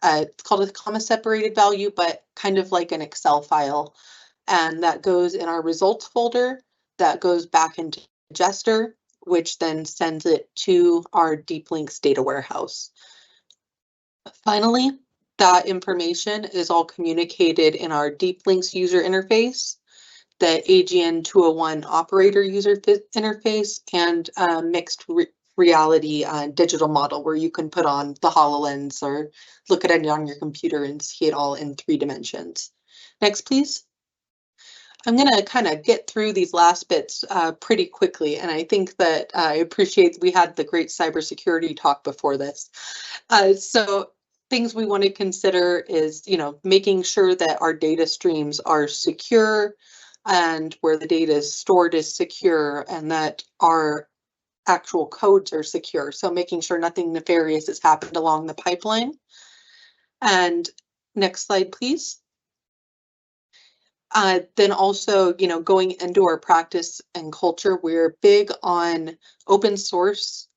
Speaker 3: it's called a comma separated value, but kind of like an Excel file. And that goes in our results folder, that goes back into Jester, which then sends it to our Deep Links data warehouse. Finally, that information is all communicated in our Deep Links user interface, the AGN 201 operator user interface, and mixed reality digital model where you can put on the HoloLens or look at it on your computer and see it all in 3 dimensions. Next, please. I'm going to kind of get through these last bits pretty quickly, and I think that I appreciate we had the great cybersecurity talk before this. So things we want to consider is, making sure that our data streams are secure and where the data is stored is secure, and that our actual codes are secure. So making sure nothing nefarious has happened along the pipeline. And next slide, please. Then also, going into our practice and culture, we're big on open source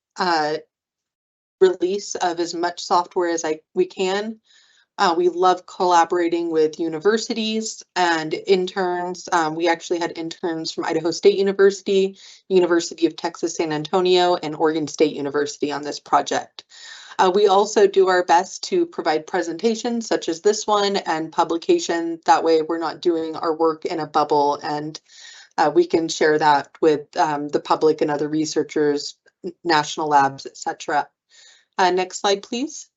Speaker 3: release of as much software as we can. We love collaborating with universities and interns. We actually had interns from Idaho State University, University of Texas San Antonio, and Oregon State University on this project. We also do our best to provide presentations such as this one and publication. That way we're not doing our work in a bubble, and we can share that with the public and other researchers, national labs, etc. Next slide, please.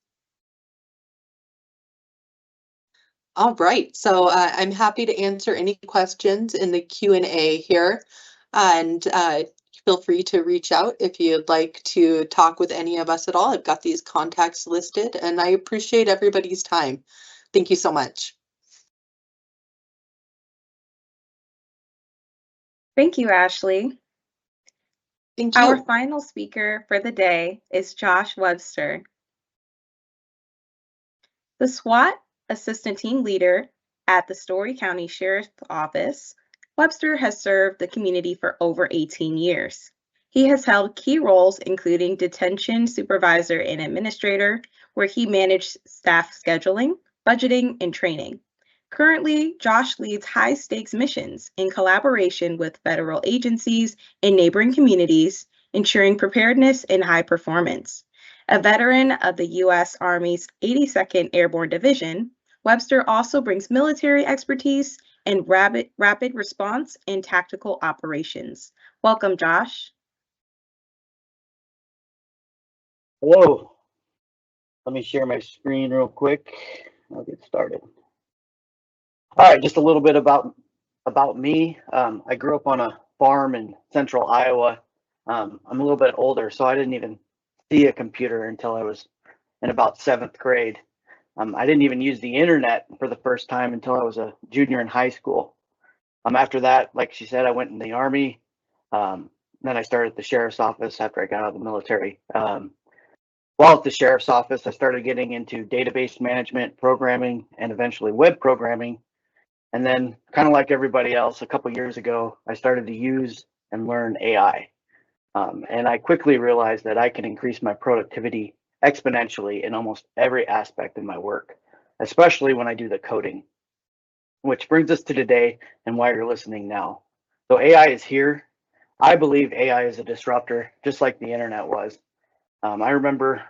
Speaker 3: All right, so I'm happy to answer any questions in the Q&A here, and feel free to reach out if you'd like to talk with any of us at all. I've got these contacts listed, and I appreciate everybody's time. Thank you so much.
Speaker 1: Thank you, Ashley.
Speaker 3: Thank you.
Speaker 1: Our final speaker for the day is Josh Webster. The SWAT Assistant Team Leader at the Story County Sheriff's Office, Webster has served the community for over 18 years. He has held key roles including detention supervisor and administrator, where he managed staff scheduling, budgeting, and training. Currently, Josh leads high-stakes missions in collaboration with federal agencies and neighboring communities, ensuring preparedness and high performance. A veteran of the U.S. Army's 82nd Airborne Division, Webster also brings military expertise and rapid response and tactical operations. Welcome, Josh.
Speaker 4: Hello. Let me share my screen real quick. I'll get started. All right, just a little bit about me. I grew up on a farm in central Iowa. I'm a little bit older, so I didn't even see a computer until I was in about 7th grade. I didn't even use the internet for the first time until I was a junior in high school. After that, like she said, I went in the Army. Then I started at the sheriff's office after I got out of the military. While at the sheriff's office, I started getting into database management, programming, and eventually web programming. And then, kind of like everybody else, a couple years ago, I started to use and learn AI. And I quickly realized that I can increase my productivity exponentially in almost every aspect of my work, especially when I do the coding. Which brings us to today and why you're listening now. So AI is here. I believe AI is a disruptor, just like the internet was. I remember,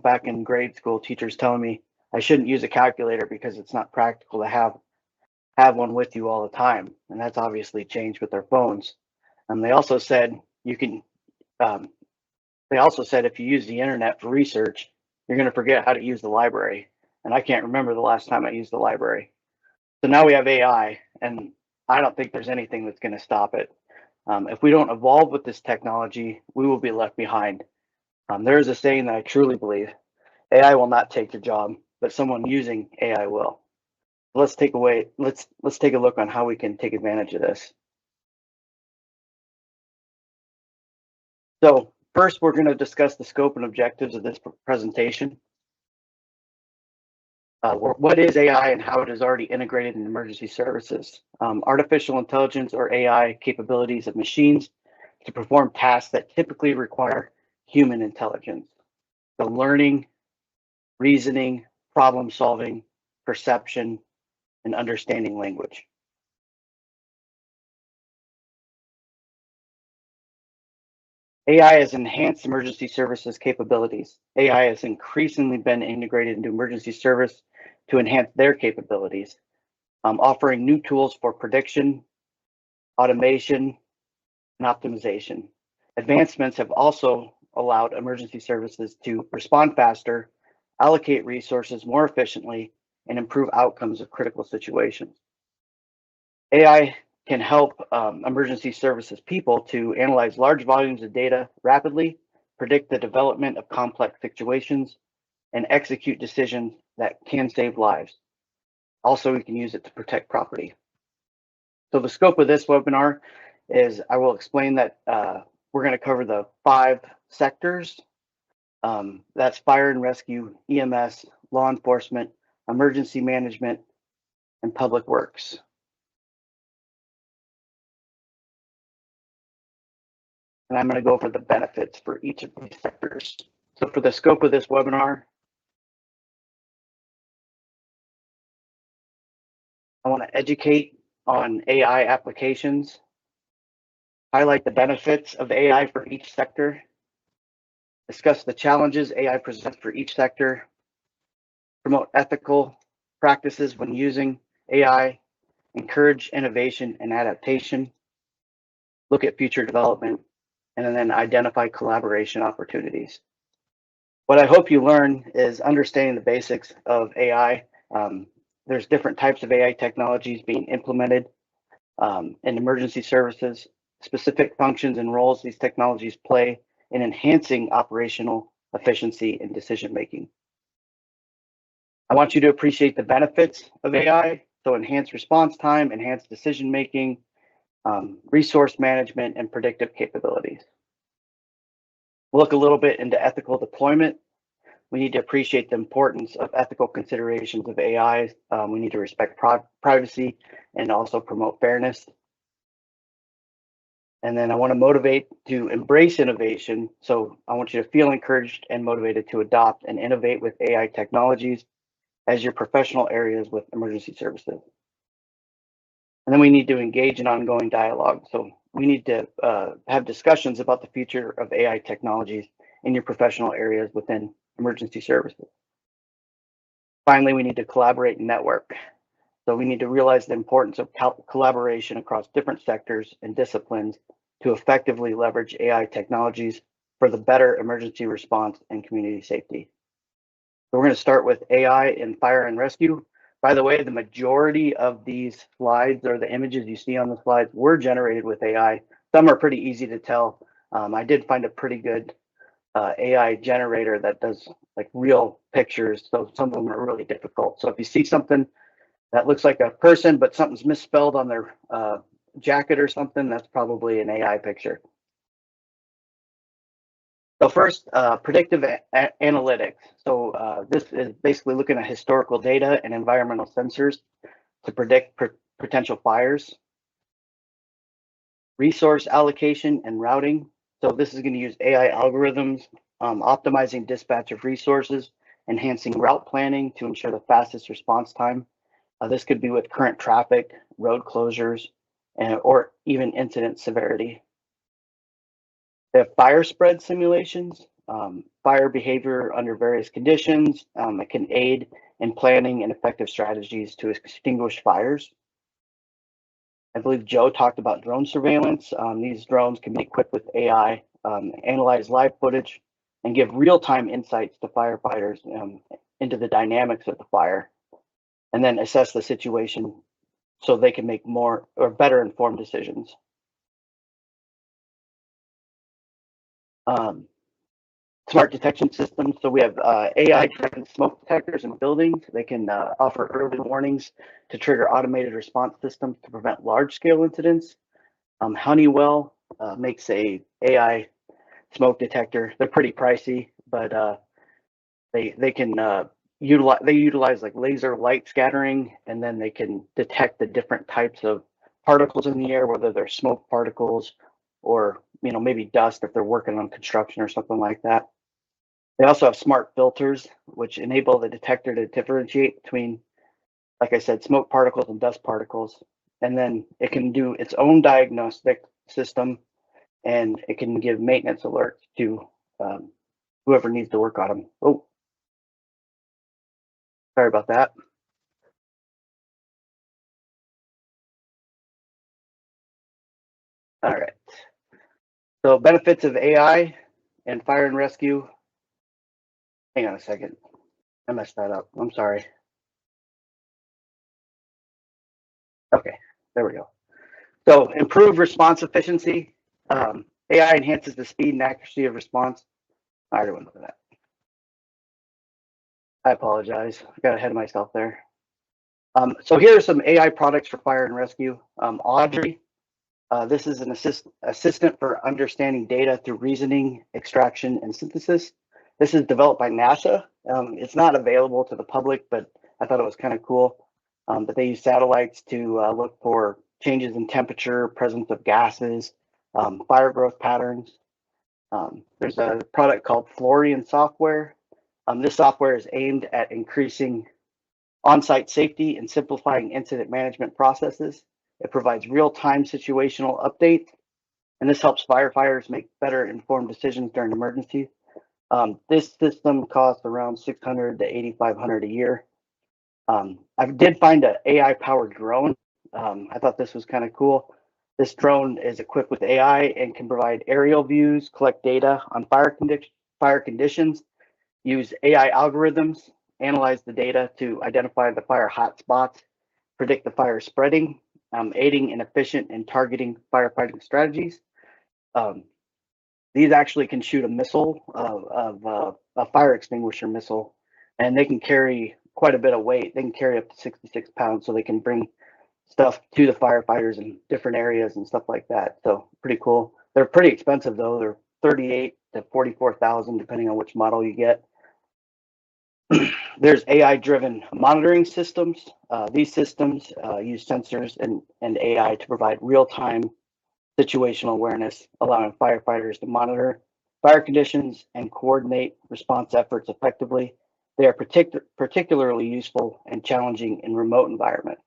Speaker 4: back in grade school, teachers telling me I shouldn't use a calculator because it's not practical to have one with you all the time, and that's obviously changed with our phones. They also said you can. They also said if you use the internet for research, you're going to forget how to use the library, and I can't remember the last time I used the library. So now we have AI, and I don't think there's anything that's going to stop it. If we don't evolve with this technology, we will be left behind. There is a saying that I truly believe: AI will not take your job, but someone using AI will. Let's take a look on how we can take advantage of this. So first, we're going to discuss the scope and objectives of this presentation. What is AI and how it is already integrated in emergency services? Artificial intelligence, or AI, capabilities of machines to perform tasks that typically require human intelligence. So learning, reasoning, problem solving, perception, and understanding language. AI has enhanced emergency services capabilities. AI has increasingly been integrated into emergency service to enhance their capabilities, offering new tools for prediction, automation, and optimization. Advancements have also allowed emergency services to respond faster, allocate resources more efficiently, and improve outcomes of critical situations. AI can help emergency services people to analyze large volumes of data rapidly, predict the development of complex situations, and execute decisions that can save lives. Also, we can use it to protect property. So the scope of this webinar is I will explain that we're going to cover the 5 sectors. That's fire and rescue, EMS, law enforcement, emergency management, and public works. And I'm going to go over the benefits for each of these sectors. So for the scope of this webinar, I want to educate on AI applications, highlight the benefits of AI for each sector, discuss the challenges AI presents for each sector, promote ethical practices when using AI, encourage innovation and adaptation, look at future development, and then identify collaboration opportunities. What I hope you learn is understanding the basics of AI. There's different types of AI technologies being implemented in emergency services, specific functions and roles these technologies play in enhancing operational efficiency and decision making. I want you to appreciate the benefits of AI, so enhanced response time, enhanced decision making, resource management, and predictive capabilities. We'll look a little bit into ethical deployment. We need to appreciate the importance of ethical considerations of AI. We need to respect privacy and also promote fairness. And then I want to motivate to embrace innovation. So I want you to feel encouraged and motivated to adopt and innovate with AI technologies as your professional areas with emergency services. And then we need to engage in ongoing dialogue. So we need to have discussions about the future of AI technologies in your professional areas within emergency services. Finally, we need to collaborate and network. So we need to realize the importance of collaboration across different sectors and disciplines to effectively leverage AI technologies for the better emergency response and community safety. So we're going to start with AI in fire and rescue. By the way, the majority of these slides or the images you see on the slides were generated with AI. Some are pretty easy to tell. I did find a pretty good AI generator that does like real pictures. So some of them are really difficult. So if you see something that looks like a person, but something's misspelled on their jacket or something, that's probably an AI picture. So first, predictive analytics. So this is basically looking at historical data and environmental sensors to predict potential fires. Resource allocation and routing. So this is going to use AI algorithms, optimizing dispatch of resources, enhancing route planning to ensure the fastest response time. This could be with current traffic, road closures, or even incident severity. They have fire spread simulations, fire behavior under various conditions. It can aid in planning and effective strategies to extinguish fires. I believe Joe talked about drone surveillance. These drones can be equipped with AI, analyze live footage, and give real-time insights to firefighters into the dynamics of the fire, and then assess the situation so they can make more or better informed decisions. Smart detection systems. So we have AI-driven smoke detectors in buildings. They can offer early warnings to trigger automated response systems to prevent large-scale incidents. Honeywell makes a AI smoke detector. They're pretty pricey, but they can utilize like laser light scattering, and then they can detect the different types of particles in the air, whether they're smoke particles or maybe dust if they're working on construction or something like that. They also have smart filters, which enable the detector to differentiate between, like I said, smoke particles and dust particles. And then it can do its own diagnostic system, and it can give maintenance alerts to whoever needs to work on them. Oh, sorry about that. All right. So benefits of AI and fire and rescue. Hang on a second. I messed that up. I'm sorry. Okay, there we go. So improve response efficiency. AI enhances the speed and accuracy of response. I already went over that. I apologize. I got ahead of myself there. So here are some AI products for fire and rescue. Audrey, this is an assistant for understanding data through reasoning, extraction, and synthesis. This is developed by NASA. It's not available to the public, but I thought it was kind of cool. But they use satellites to look for changes in temperature, presence of gases, fire growth patterns. There's a product called Florian software. This software is aimed at increasing on-site safety and simplifying incident management processes. It provides real-time situational updates, and this helps firefighters make better informed decisions during emergencies. This system costs around $600 to $8,500 a year. I did find an AI-powered drone. I thought this was kind of cool. This drone is equipped with AI and can provide aerial views, collect data on fire conditions, use AI algorithms, analyze the data to identify the fire hotspots, predict the fire spreading, aiding in efficient and targeting firefighting strategies. These actually can shoot a missile, a fire extinguisher missile, and they can carry quite a bit of weight. They can carry up to 66 pounds, so they can bring stuff to the firefighters in different areas and stuff like that. So pretty cool. They're pretty expensive though. They're 38 to 44,000 depending on which model you get. There's AI-driven monitoring systems. These systems use sensors and AI to provide real-time situational awareness, allowing firefighters to monitor fire conditions and coordinate response efforts effectively. They are particularly useful and challenging in remote environments.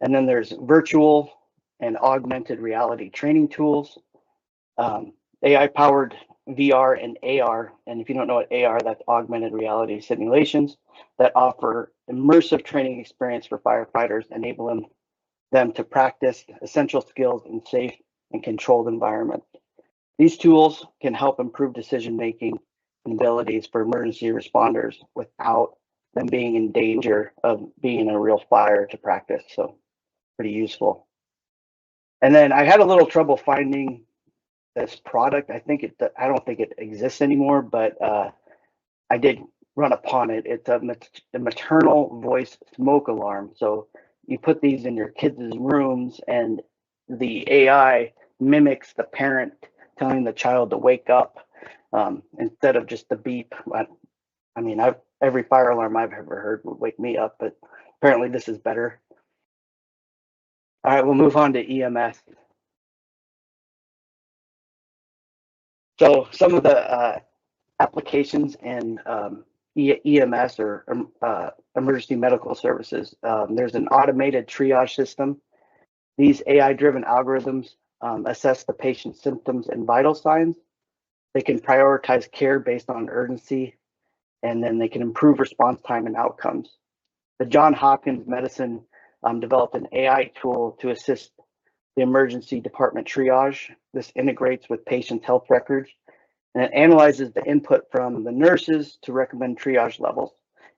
Speaker 4: And then there's virtual and augmented reality training tools, AI-powered VR and AR. And if you don't know what AR, that's augmented reality simulations that offer immersive training experience for firefighters, enabling them to practice essential skills in safe and controlled environments. These tools can help improve decision-making abilities for emergency responders without them being in danger of being in a real fire to practice. So pretty useful. And then I had a little trouble finding this product. I don't think it exists anymore, but I did run upon it. It's a maternal voice smoke alarm. So you put these in your kids' rooms and the AI mimics the parent telling the child to wake up instead of just the beep. I mean, every fire alarm I've ever heard would wake me up, but apparently this is better. All right, we'll move on to EMS. So some of the applications in EMS or emergency medical services, there's an automated triage system. These AI-driven algorithms assess the patient's symptoms and vital signs. They can prioritize care based on urgency, and then they can improve response time and outcomes. The Johns Hopkins Medicine developed an AI tool to assist the emergency department triage. This integrates with patients' health records, and it analyzes the input from the nurses to recommend triage levels.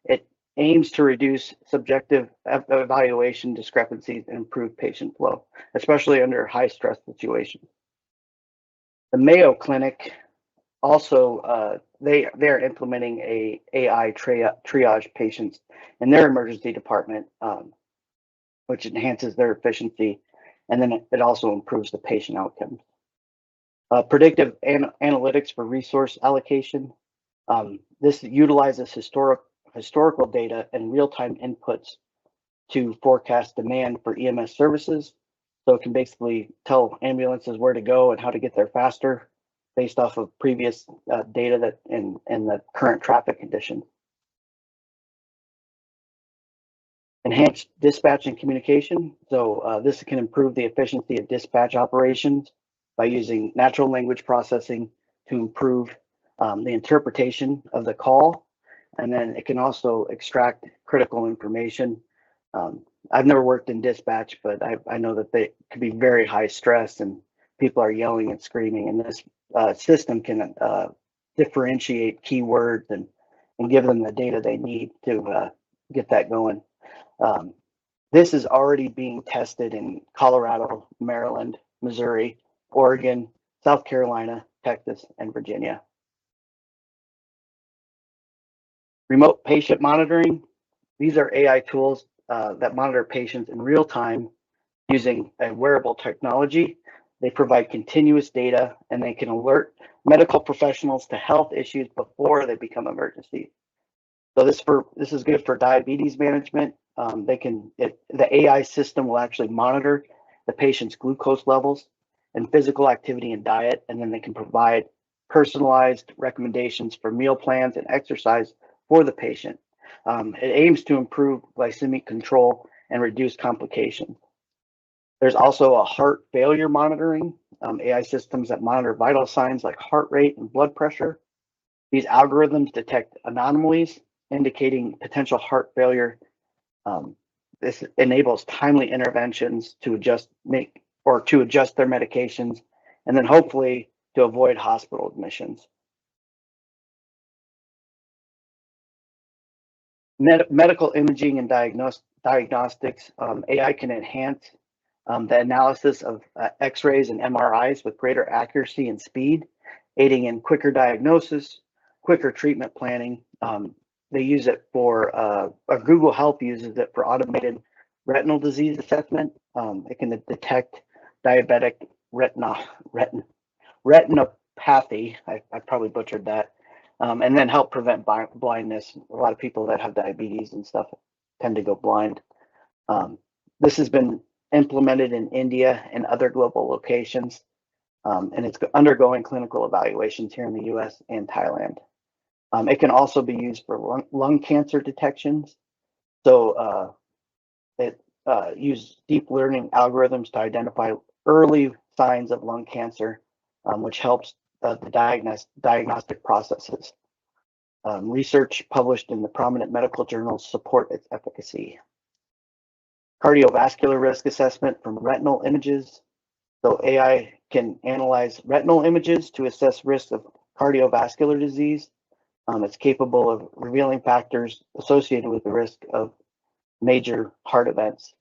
Speaker 4: It aims to reduce subjective evaluation discrepancies and improve patient flow, especially under high stress situations. The Mayo Clinic also, they're implementing a AI triage patients in their emergency department, which enhances their efficiency, and then it also improves the patient outcomes. Predictive analytics for resource allocation. This utilizes historical data and real-time inputs to forecast demand for EMS services. So it can basically tell ambulances where to go and how to get there faster based off of previous data that in the current traffic conditions. Enhanced dispatch and communication. So this can improve the efficiency of dispatch operations by using natural language processing to improve the interpretation of the call. And then it can also extract critical information. I've never worked in dispatch, but I know that they could be very high stress and people are yelling and screaming, and this system can differentiate keywords and give them the data they need to get that going. This is already being tested in Colorado, Maryland, Missouri, Oregon, South Carolina, Texas, and Virginia. Remote patient monitoring. These are AI tools that monitor patients in real time using a wearable technology. They provide continuous data and they can alert medical professionals to health issues before they become emergencies. So this is good for diabetes management. The AI system will actually monitor the patient's glucose levels and physical activity and diet, and then they can provide personalized recommendations for meal plans and exercise for the patient. It aims to improve glycemic control and reduce complications. There's also a heart failure monitoring, AI systems that monitor vital signs like heart rate and blood pressure. These algorithms detect anomalies indicating potential heart failure. This enables timely interventions to adjust their medications, and then hopefully to avoid hospital admissions. Medical imaging and diagnostics. AI can enhance the analysis of X-rays and MRIs with greater accuracy and speed, aiding in quicker diagnosis, quicker treatment planning. They use it for, Google Health uses it for automated retinal disease assessment. It can detect diabetic retinopathy. I probably butchered that. And then help prevent blindness. A lot of people that have diabetes and stuff tend to go blind. This has been implemented in India and other global locations, and it's undergoing clinical evaluations here in the US and Thailand. It can also be used for lung cancer detections. So it uses deep learning algorithms to identify early signs of lung cancer, which helps the diagnostic processes. Research published in the prominent medical journals support its efficacy. Cardiovascular risk assessment from retinal images. So AI can analyze retinal images to assess risk of cardiovascular disease. It's capable of revealing factors associated with the risk of major heart events.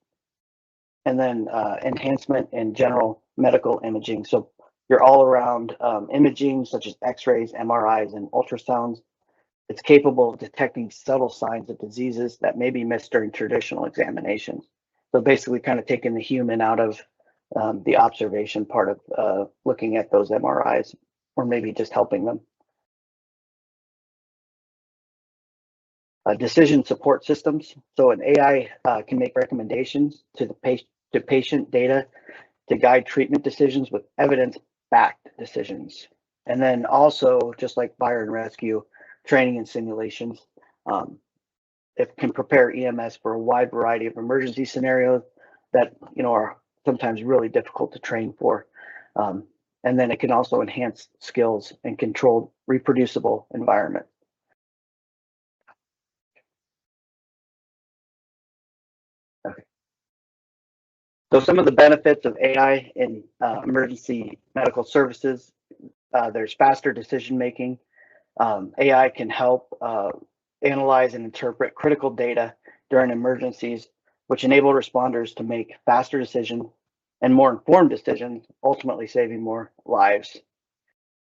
Speaker 4: And then enhancement in general medical imaging. So your all-around imaging such as x-rays, MRIs, and ultrasounds. It's capable of detecting subtle signs of diseases that may be missed during traditional examinations. So basically kind of taking the human out of the observation part of looking at those MRIs, or maybe just helping them. Decision support systems. So an AI can make recommendations to the patient data to guide treatment decisions with evidence-backed decisions. And then also, just like fire and rescue, training and simulations. It can prepare EMS for a wide variety of emergency scenarios that are sometimes really difficult to train for. And then it can also enhance skills and controlled reproducible environment. Okay. So some of the benefits of AI in emergency medical services, there's faster decision making. AI can help analyze and interpret critical data during emergencies, which enable responders to make faster decisions and more informed decisions, ultimately saving more lives.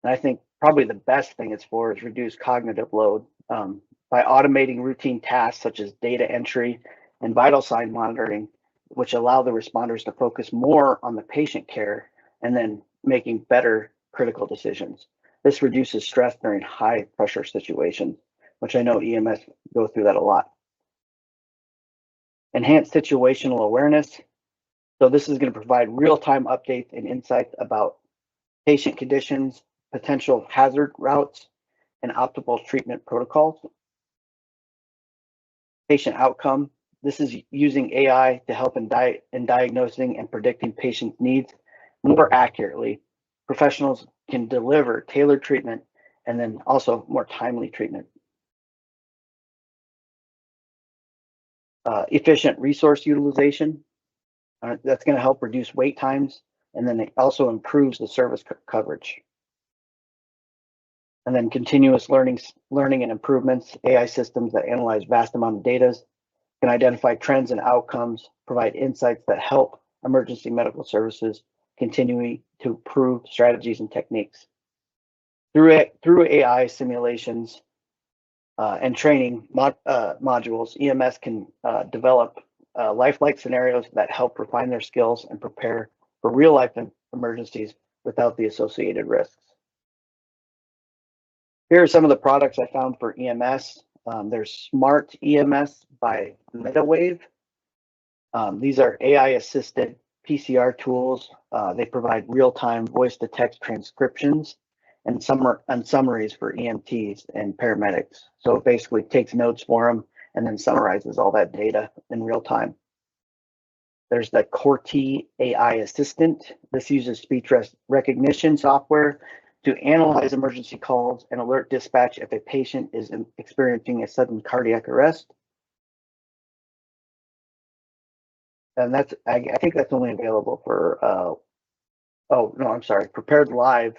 Speaker 4: And I think probably the best thing it's for is reduce cognitive load by automating routine tasks such as data entry and vital sign monitoring, which allow the responders to focus more on the patient care and then making better critical decisions. This reduces stress during high pressure situations, which I know EMS go through that a lot. Enhanced situational awareness. So this is going to provide real-time updates and insights about patient conditions, potential hazard routes, and optimal treatment protocols. Patient outcome. This is using AI to help in diagnosing and predicting patient needs more accurately. Professionals can deliver tailored treatment and then also more timely treatment. Efficient resource utilization. That's going to help reduce wait times, and then it also improves the service coverage. And then continuous learning and improvements. AI systems that analyze vast amount of data can identify trends and outcomes, provide insights that help emergency medical services continuing to improve strategies and techniques. Through AI simulations and training modules, EMS can develop lifelike scenarios that help refine their skills and prepare for real-life emergencies without the associated risks. Here are some of the products I found for EMS. There's Smart EMS by MetaWave. These are AI-assisted PCR tools. They provide real-time voice-to-text transcriptions and summaries for EMTs and paramedics. So it basically takes notes for them and then summarizes all that data in real time. There's the Corti AI Assistant. This uses speech recognition software to analyze emergency calls and alert dispatch if a patient is experiencing a sudden cardiac arrest. And that's, I think that's only available for, oh, no, I'm sorry, Prepared Live.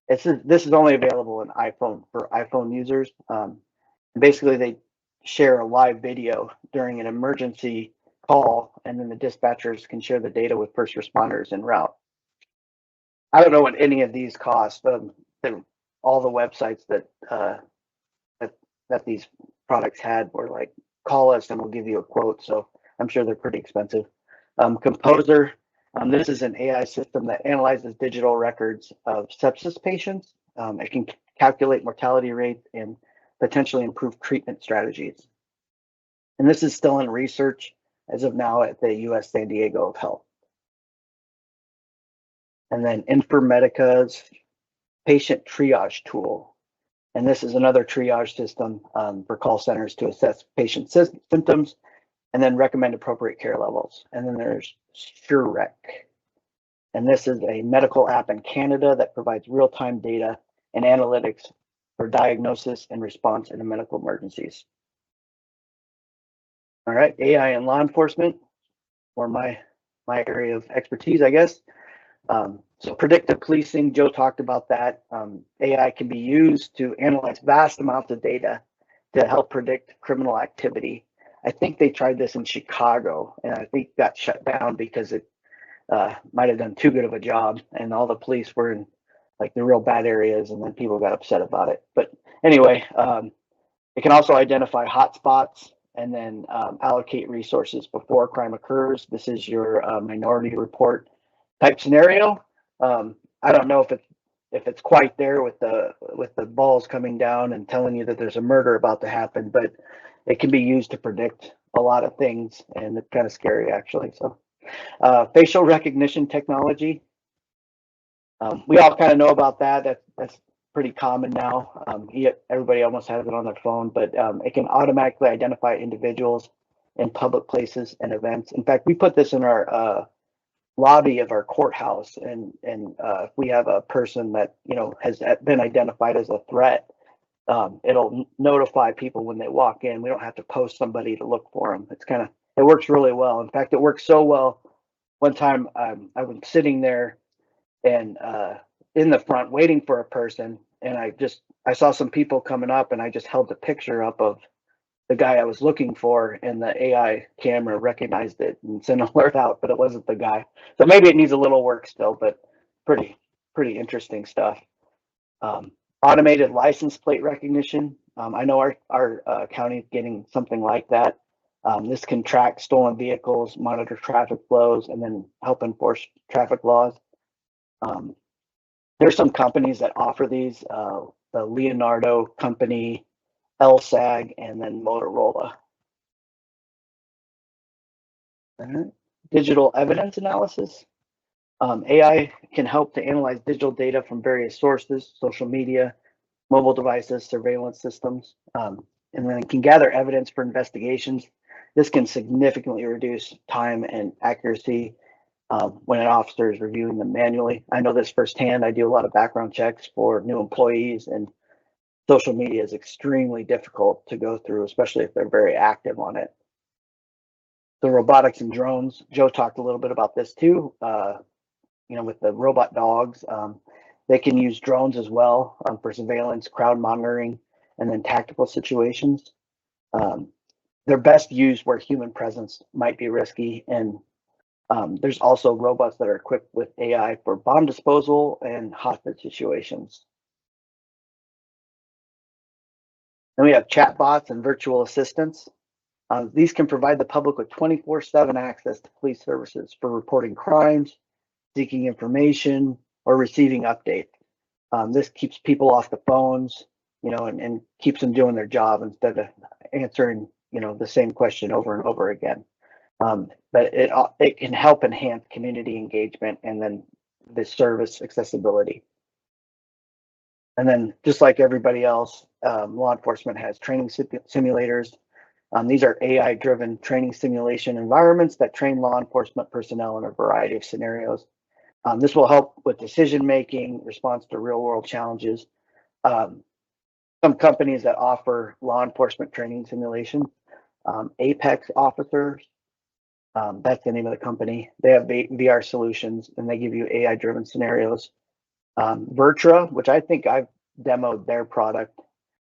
Speaker 4: This is only available in iPhone for iPhone users. Basically, they share a live video during an emergency call, and then the dispatchers can share the data with first responders en route. I don't know what any of these cost, but all the websites that these products had were like, call us and we'll give you a quote. So I'm sure they're pretty expensive. Composer. This is an AI system that analyzes digital records of sepsis patients. It can calculate mortality rates and potentially improve treatment strategies. And this is still in research as of now at the US San Diego of Health. And then Informatica's patient triage tool. And this is another triage system for call centers to assess patient symptoms and then recommend appropriate care levels. And then there's SureRec. And this is a medical app in Canada that provides real-time data and analytics for diagnosis and response in medical emergencies. All right, AI and law enforcement, or my area of expertise, I guess. So predictive policing, Joe talked about that. AI can be used to analyze vast amounts of data to help predict criminal activity. I think they tried this in Chicago, and I think got shut down because it might have done too good of a job, and all the police were in like the real bad areas, and then people got upset about it. But anyway, it can also identify hotspots and then allocate resources before a crime occurs. This is your minority report type scenario. I don't know if it's quite there with the balls coming down and telling you that there's a murder about to happen, but it can be used to predict a lot of things, and it's kind of scary actually. So facial recognition technology. We all kind of know about that. That's pretty common now. Everybody almost has it on their phone, but it can automatically identify individuals in public places and events. In fact, we put this in our lobby of our courthouse, and if we have a person that has been identified as a threat, it'll notify people when they walk in. We don't have to post somebody to look for them. It works really well. In fact, it works so well. One time I was sitting there and in the front waiting for a person, and I saw some people coming up, and I just held the picture up of the guy I was looking for, and the AI camera recognized it and sent an alert out, but it wasn't the guy. So maybe it needs a little work still, but pretty interesting stuff. Automated license plate recognition. I know our county is getting something like that. This can track stolen vehicles, monitor traffic flows, and then help enforce traffic laws. There's some companies that offer these, the Leonardo company, LSAG, and then Motorola. Digital evidence analysis. AI can help to analyze digital data from various sources, social media, mobile devices, surveillance systems, and then it can gather evidence for investigations. This can significantly reduce time and accuracy when an officer is reviewing them manually. I know this firsthand. I do a lot of background checks for new employees, and social media is extremely difficult to go through, especially if they're very active on it. The robotics and drones, Joe talked a little bit about this too. With the robot dogs, they can use drones as well for surveillance, crowd monitoring, and then tactical situations. They're best used where human presence might be risky, and there's also robots that are equipped with AI for bomb disposal and hostage situations. Then we have chatbots and virtual assistants. These can provide the public with 24/7 access to police services for reporting crimes, seeking information, or receiving updates. This keeps people off the phones, and keeps them doing their job instead of answering, the same question over and over again. But it can help enhance community engagement and then the service accessibility. And then just like everybody else, law enforcement has training simulators. These are AI-driven training simulation environments that train law enforcement personnel in a variety of scenarios. This will help with decision-making, response to real-world challenges. Some companies that offer law enforcement training simulation, Apex Officers, that's the name of the company. They have VR solutions, and they give you AI-driven scenarios. Virtra, which I think I've demoed their product,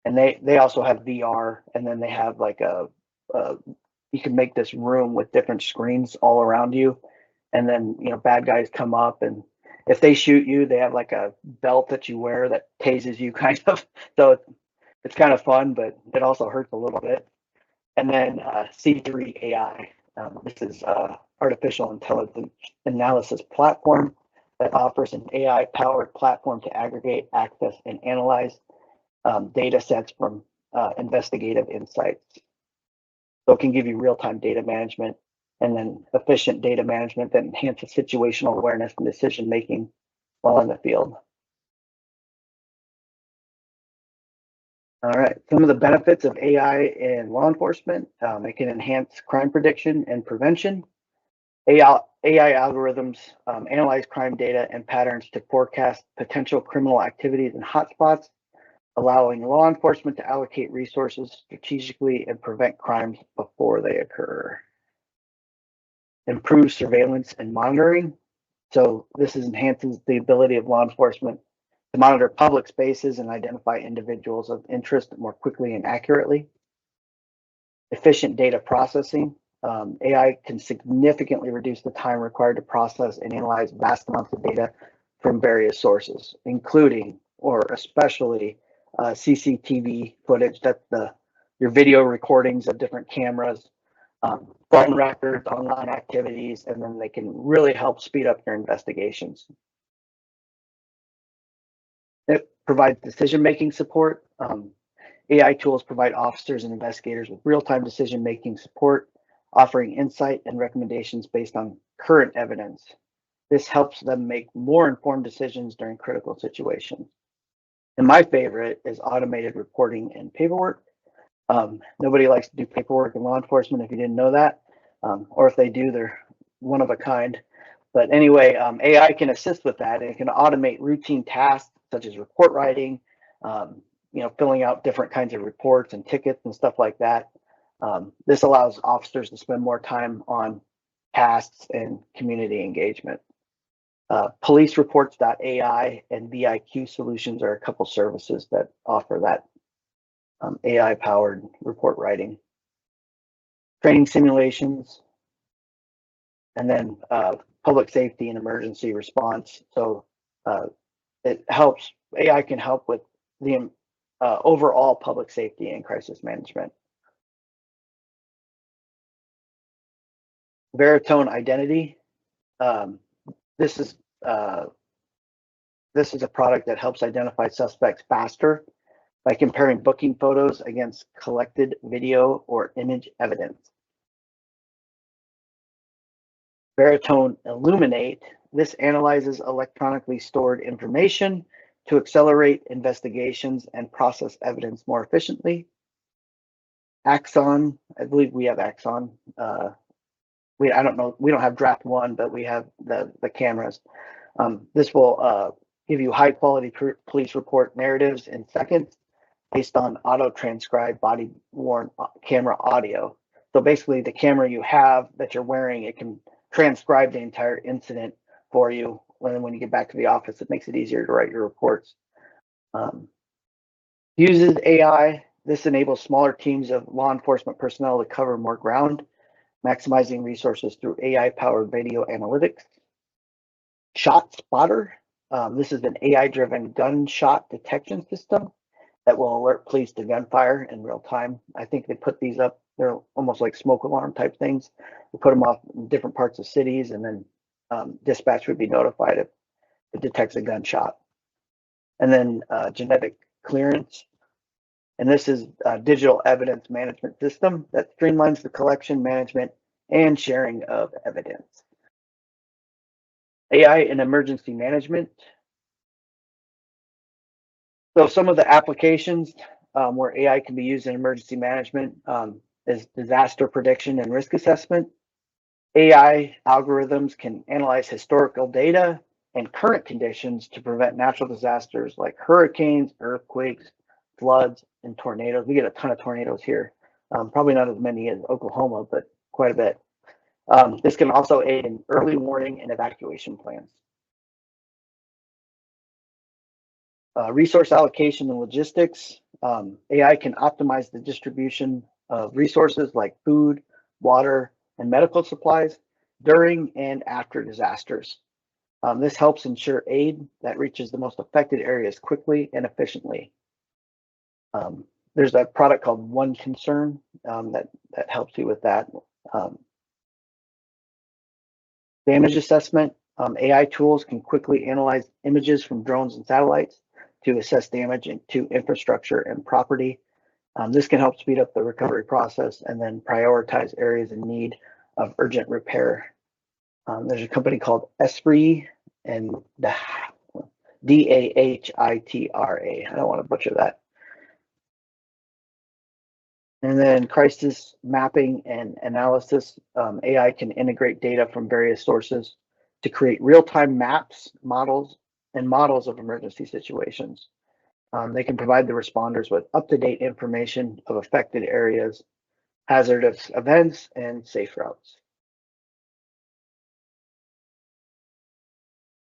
Speaker 4: and they also have VR, and then they have like you can make this room with different screens all around you, and then bad guys come up, and if they shoot you, they have like a belt that you wear that tases you kind of. So it's kind of fun, but it also hurts a little bit. And then C3 AI. This is artificial intelligence analysis platform that offers an AI-powered platform to aggregate, access, and analyze data sets from investigative insights. So it can give you real-time data management and then efficient data management that enhances situational awareness and decision-making while in the field. All right, some of the benefits of AI in law enforcement. It can enhance crime prediction and prevention. AI algorithms analyze crime data and patterns to forecast potential criminal activities and hotspots, allowing law enforcement to allocate resources strategically and prevent crimes before they occur. Improve surveillance and monitoring. So this enhances the ability of law enforcement to monitor public spaces and identify individuals of interest more quickly and accurately. Efficient data processing. AI can significantly reduce the time required to process and analyze vast amounts of data from various sources, including or especially CCTV footage. That's your video recordings of different cameras, phone records, online activities, and then they can really help speed up your investigations. It provides decision-making support. AI tools provide officers and investigators with real-time decision-making support, offering insight and recommendations based on current evidence. This helps them make more informed decisions during critical situations. And my favorite is automated reporting and paperwork. Nobody likes to do paperwork in law enforcement if you didn't know that, or if they do, they're one of a kind. But anyway, AI can assist with that, and it can automate routine tasks such as report writing, filling out different kinds of reports and tickets and stuff like that. This allows officers to spend more time on tasks and community engagement. PoliceReports.ai and VIQ Solutions are a couple services that offer that AI-powered report writing. Training simulations, and then public safety and emergency response. So AI can help with the overall public safety and crisis management. Veritone Identity. This is a product that helps identify suspects faster by comparing booking photos against collected video or image evidence. Veritone Illuminate. This analyzes electronically stored information to accelerate investigations and process evidence more efficiently. Axon, I believe we have Axon. I don't know, we don't have draft one, but we have the cameras. This will give you high quality police report narratives in seconds based on auto transcribed body worn camera audio. So basically the camera you have that you're wearing, it can transcribe the entire incident for you. When you get back to the office, it makes it easier to write your reports. Uses AI. This enables smaller teams of law enforcement personnel to cover more ground, maximizing resources through AI-powered video analytics. Shot Spotter. This is an AI-driven gunshot detection system that will alert police to gunfire in real time. I think they put these up. They're almost like smoke alarm type things. We put them off in different parts of cities, and then dispatch would be notified if it detects a gunshot. And then genetic clearance. And this is a digital evidence management system that streamlines the collection, management, and sharing of evidence. AI in emergency management. So some of the applications where AI can be used in emergency management is disaster prediction and risk assessment. AI algorithms can analyze historical data and current conditions to prevent natural disasters like hurricanes, earthquakes, floods, and tornadoes. We get a ton of tornadoes here. Probably not as many as Oklahoma, but quite a bit. This can also aid in early warning and evacuation plans. Resource allocation and logistics. AI can optimize the distribution of resources like food, water, and medical supplies during and after disasters. This helps ensure aid that reaches the most affected areas quickly and efficiently. There's a product called One Concern that helps you with that. Damage assessment. AI tools can quickly analyze images from drones and satellites to assess damage to infrastructure and property. This can help speed up the recovery process and then prioritize areas in need of urgent repair. There's a company called Esprit and DAHITRA. I don't want to butcher that. And then crisis mapping and analysis. AI can integrate data from various sources to create real-time maps, models of emergency situations. They can provide the responders with up-to-date information of affected areas, hazardous events, and safe routes.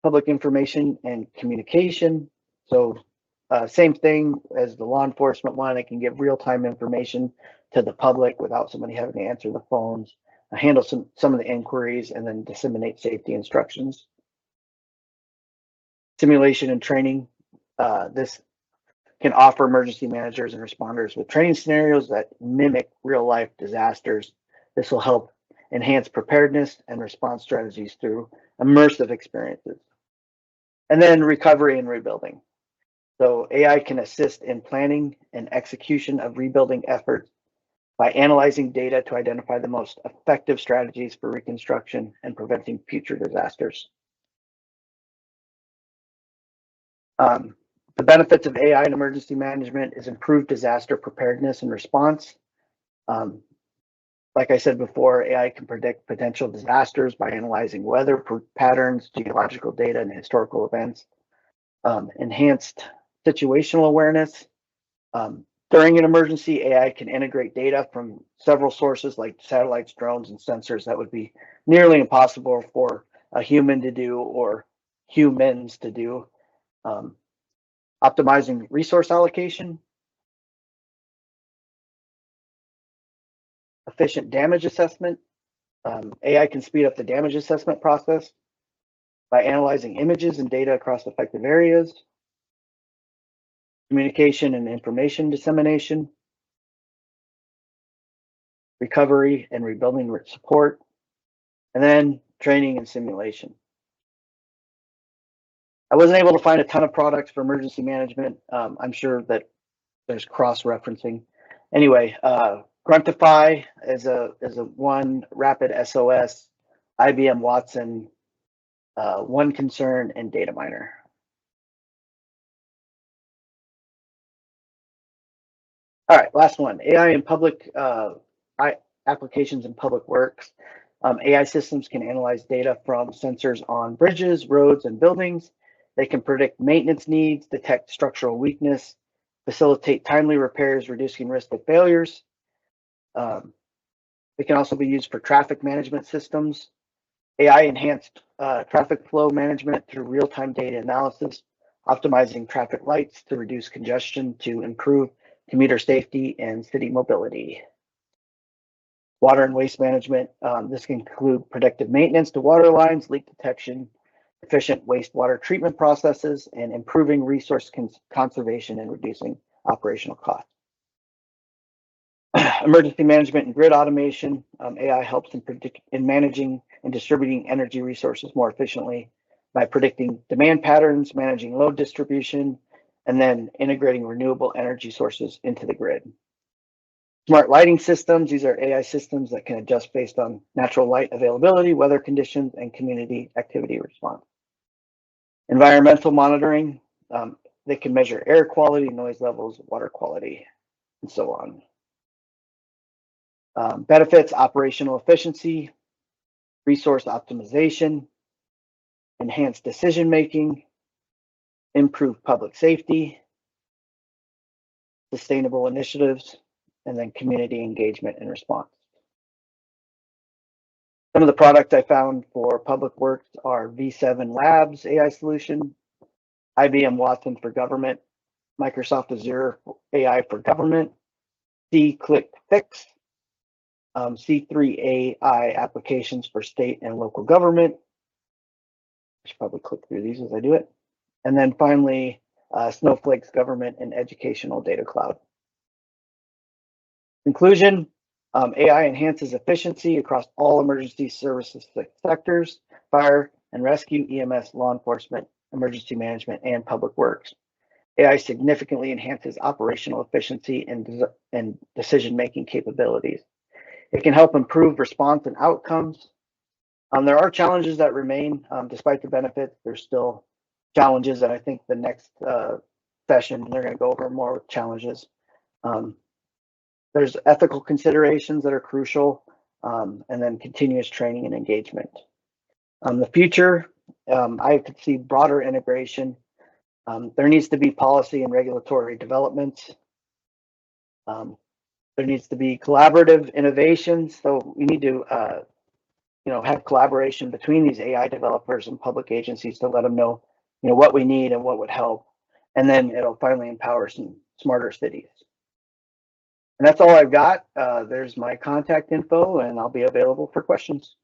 Speaker 4: Public information and communication. So same thing as the law enforcement one. It can give real-time information to the public without somebody having to answer the phones, handle some of the inquiries, and then disseminate safety instructions. Simulation and training. This can offer emergency managers and responders with training scenarios that mimic real-life disasters. This will help enhance preparedness and response strategies through immersive experiences. And then recovery and rebuilding. So AI can assist in planning and execution of rebuilding efforts by analyzing data to identify the most effective strategies for reconstruction and preventing future disasters. The benefits of AI in emergency management is improved disaster preparedness and response. Like I said before, AI can predict potential disasters by analyzing weather patterns, geological data, and historical events. Enhanced situational awareness. During an emergency, AI can integrate data from several sources like satellites, drones, and sensors that would be nearly impossible for a human to do or humans to do. Optimizing resource allocation. Efficient damage assessment. AI can speed up the damage assessment process by analyzing images and data across affected areas. Communication and information dissemination. Recovery and rebuilding support. And then training and simulation. I wasn't able to find a ton of products for emergency management. I'm sure that there's cross-referencing. Anyway, Gruntify is a one, Rapid SOS, IBM Watson, One Concern, and Data Miner. All right, last one, AI in public applications in public works. AI systems can analyze data from sensors on bridges, roads, and buildings. They can predict maintenance needs, detect structural weakness, facilitate timely repairs, reducing risk of failures. It can also be used for traffic management systems. AI enhanced traffic flow management through real-time data analysis, optimizing traffic lights to reduce congestion to improve commuter safety and city mobility. Water and waste management. This can include predictive maintenance to water lines, leak detection, efficient wastewater treatment processes, and improving resource conservation and reducing operational costs. Emergency management and grid automation. AI helps in managing and distributing energy resources more efficiently by predicting demand patterns, managing load distribution, and then integrating renewable energy sources into the grid. Smart lighting systems. These are AI systems that can adjust based on natural light availability, weather conditions, and community activity response. Environmental monitoring. They can measure air quality, noise levels, water quality, and so on. Benefits: operational efficiency, resource optimization, enhanced decision-making, improved public safety, sustainable initiatives, and then community engagement and response. Some of the products I found for public works are V7 Labs AI solution, IBM Watson for government, Microsoft Azure AI for government, C-Click Fix, C3 AI applications for state and local government. I should probably click through these as I do it. And then finally, Snowflake's government and educational data cloud. Conclusion, AI enhances efficiency across all emergency services sectors, fire and rescue, EMS, law enforcement, emergency management, and public works. AI significantly enhances operational efficiency and decision-making capabilities. It can help improve response and outcomes. There are challenges that remain. Despite the benefits, there's still challenges, and I think the next session, they're going to go over more challenges. There's ethical considerations that are crucial, and then continuous training and engagement. The future, I could see broader integration There needs to be policy and regulatory developments. There needs to be collaborative innovations. So we need to, have collaboration between these AI developers and public agencies to let them know, what we need and what would help. And then it'll finally empower some smarter cities. And that's all I've got. There's my contact info, and I'll be available for questions.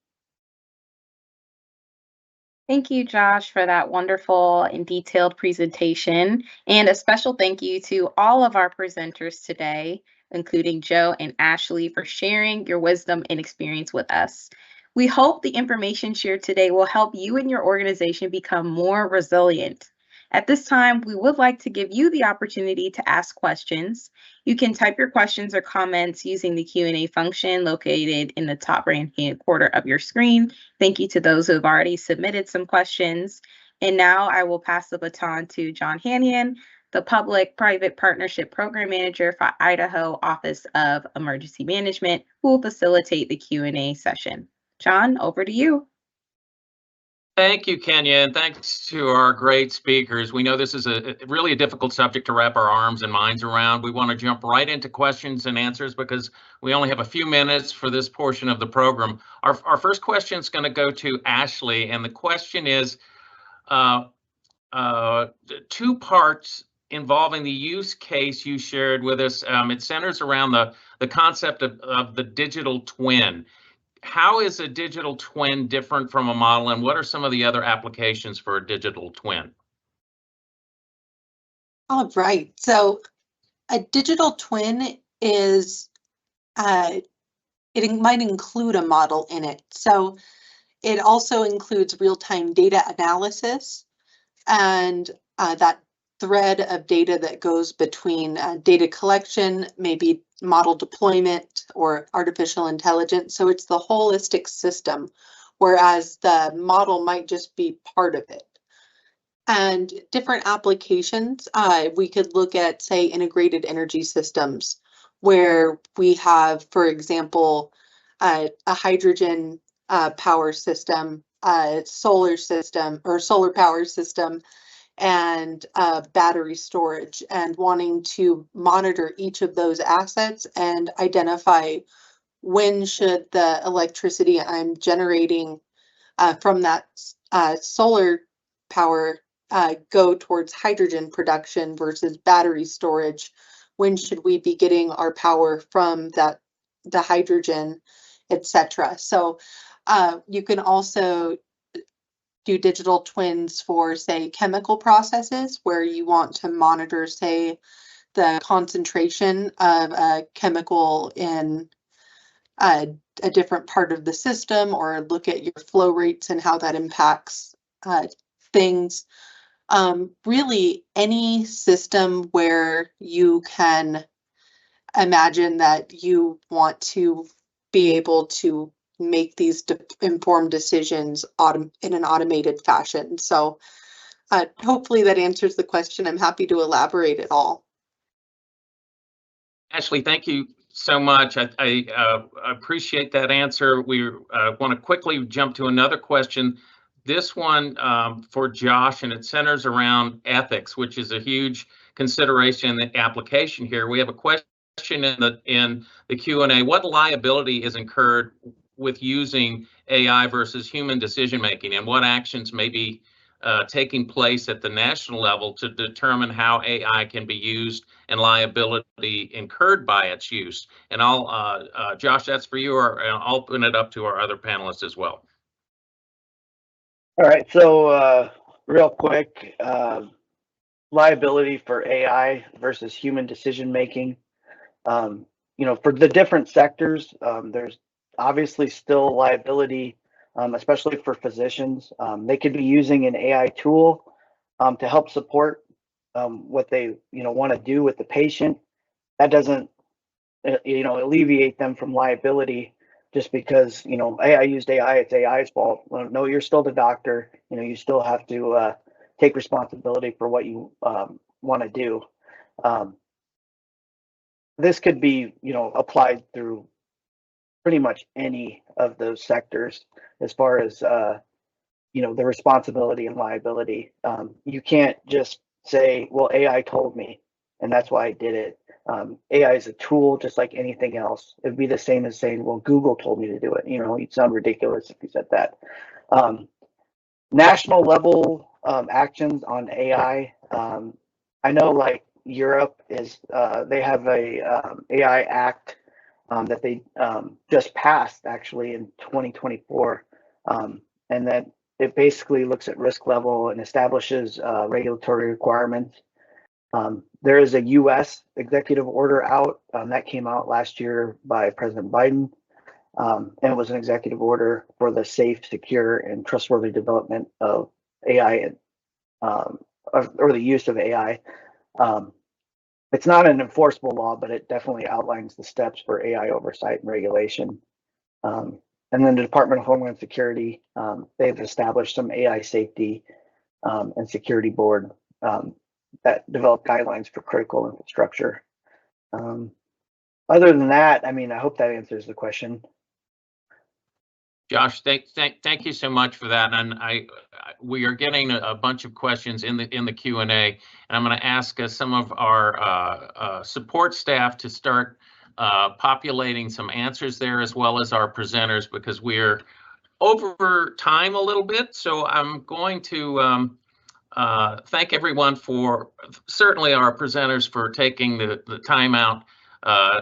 Speaker 1: Thank you, Josh, for that wonderful and detailed presentation. And a special thank you to all of our presenters today, including Joe and Ashley, for sharing your wisdom and experience with us. We hope the information shared today will help you and your organization become more resilient. At this time, we would like to give you the opportunity to ask questions. You can type your questions or comments using the Q&A function located in the top right-hand corner of your screen. Thank you to those who have already submitted some questions. And now I will pass the baton to John Hannion, the Public-Private Partnership Program Manager for Idaho Office of Emergency Management, who will facilitate the Q&A session. John, over to you.
Speaker 2: Thank you, Kenya, and thanks to our great speakers. We know this is really a difficult subject to wrap our arms and minds around. We want to jump right into questions and answers because we only have a few minutes for this portion of the program. Our first question is going to go to Ashley, and the question is two parts involving the use case you shared with us. It centers around the concept of the digital twin. How is a digital twin different from a model, and what are some of the other applications for a digital twin?
Speaker 3: All right. So a digital twin is, it might include a model in it. So it also includes real-time data analysis and that thread of data that goes between data collection, maybe model deployment or artificial intelligence. So it's the holistic system, whereas the model might just be part of it. And different applications, we could look at, say, integrated energy systems, where we have, for example, a hydrogen power system, a solar system or solar power system, and battery storage, and wanting to monitor each of those assets and identify when should the electricity I'm generating from that solar power go towards hydrogen production versus battery storage. When should we be getting our power from the hydrogen, etc. So you can also do digital twins for, say, chemical processes where you want to monitor, say, the concentration of a chemical in a different part of the system, or look at your flow rates and how that impacts things. Really, any system where you can imagine that you want to be able to make these informed decisions in an automated fashion. So hopefully that answers the question. I'm happy to elaborate at all.
Speaker 2: Ashley, thank you so much. I appreciate that answer. We want to quickly jump to another question. This one for Josh, and it centers around ethics, which is a huge consideration in the application here. We have a question in the Q&A. What liability is incurred with using AI versus human decision making, and what actions may be taking place at the national level to determine how AI can be used and liability incurred by its use? And I'll, Josh, that's for you, or I'll open it up to our other panelists as well.
Speaker 4: All right, so real quick, liability for AI versus human decision making. For the different sectors, there's obviously still liability, especially for physicians. They could be using an AI tool to help support what they want to do with the patient. That doesn't alleviate them from liability just because hey, I used AI, it's AI's fault. Well, no, you're still the doctor. You still have to take responsibility for what you want to do. This could be applied through pretty much any of those sectors as far as the responsibility and liability. You can't just say, well, AI told me, and that's why I did it. AI is a tool just like anything else. It'd be the same as saying, well, Google told me to do it. You know, you'd sound ridiculous if you said that. National level actions on AI. I know like Europe is, they have a AI Act that they just passed actually in 2024. And then it basically looks at risk level and establishes regulatory requirements. There is a US executive order out that came out last year by President Biden. And it was an executive order for the safe, secure, and trustworthy development of AI or the use of AI. It's not an enforceable law, but it definitely outlines the steps for AI oversight and regulation. And then the Department of Homeland Security, they've established some AI safety and security board that develop guidelines for critical infrastructure. Other than that, I mean, I hope that answers the question.
Speaker 2: Josh, thank you so much for that. And we are getting a bunch of questions in the Q&A, and I'm going to ask some of our support staff to start populating some answers there, as well as our presenters, because we're over time a little bit. So I'm going to thank everyone, for certainly our presenters, for taking the time out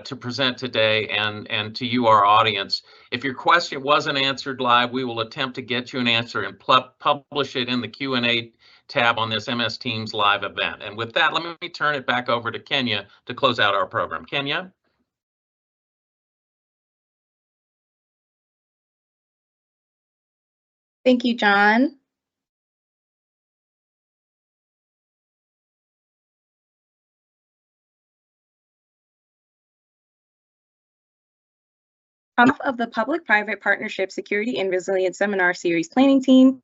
Speaker 2: to present today, and to you, our audience. If your question wasn't answered live, we will attempt to get you an answer and publish it in the Q&A tab on this MS Teams live event. And with that, let me turn it back over to Kenya to close out our program. Kenya?
Speaker 1: Thank you, John. On behalf of the Public-Private Partnership Security and Resilience Seminar Series planning team,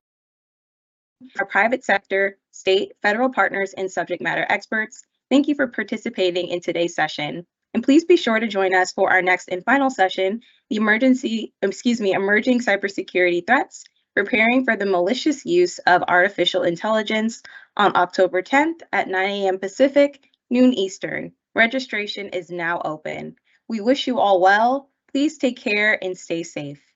Speaker 1: our private sector, state, federal partners, and subject matter experts, thank you for participating in today's session. And please be sure to join us for our next and final session, the Emerging Cybersecurity Threats, Preparing for the Malicious Use of Artificial Intelligence, on October 10th at 9 a.m. Pacific, noon Eastern. Registration is now open. We wish you all well. Please take care and stay safe.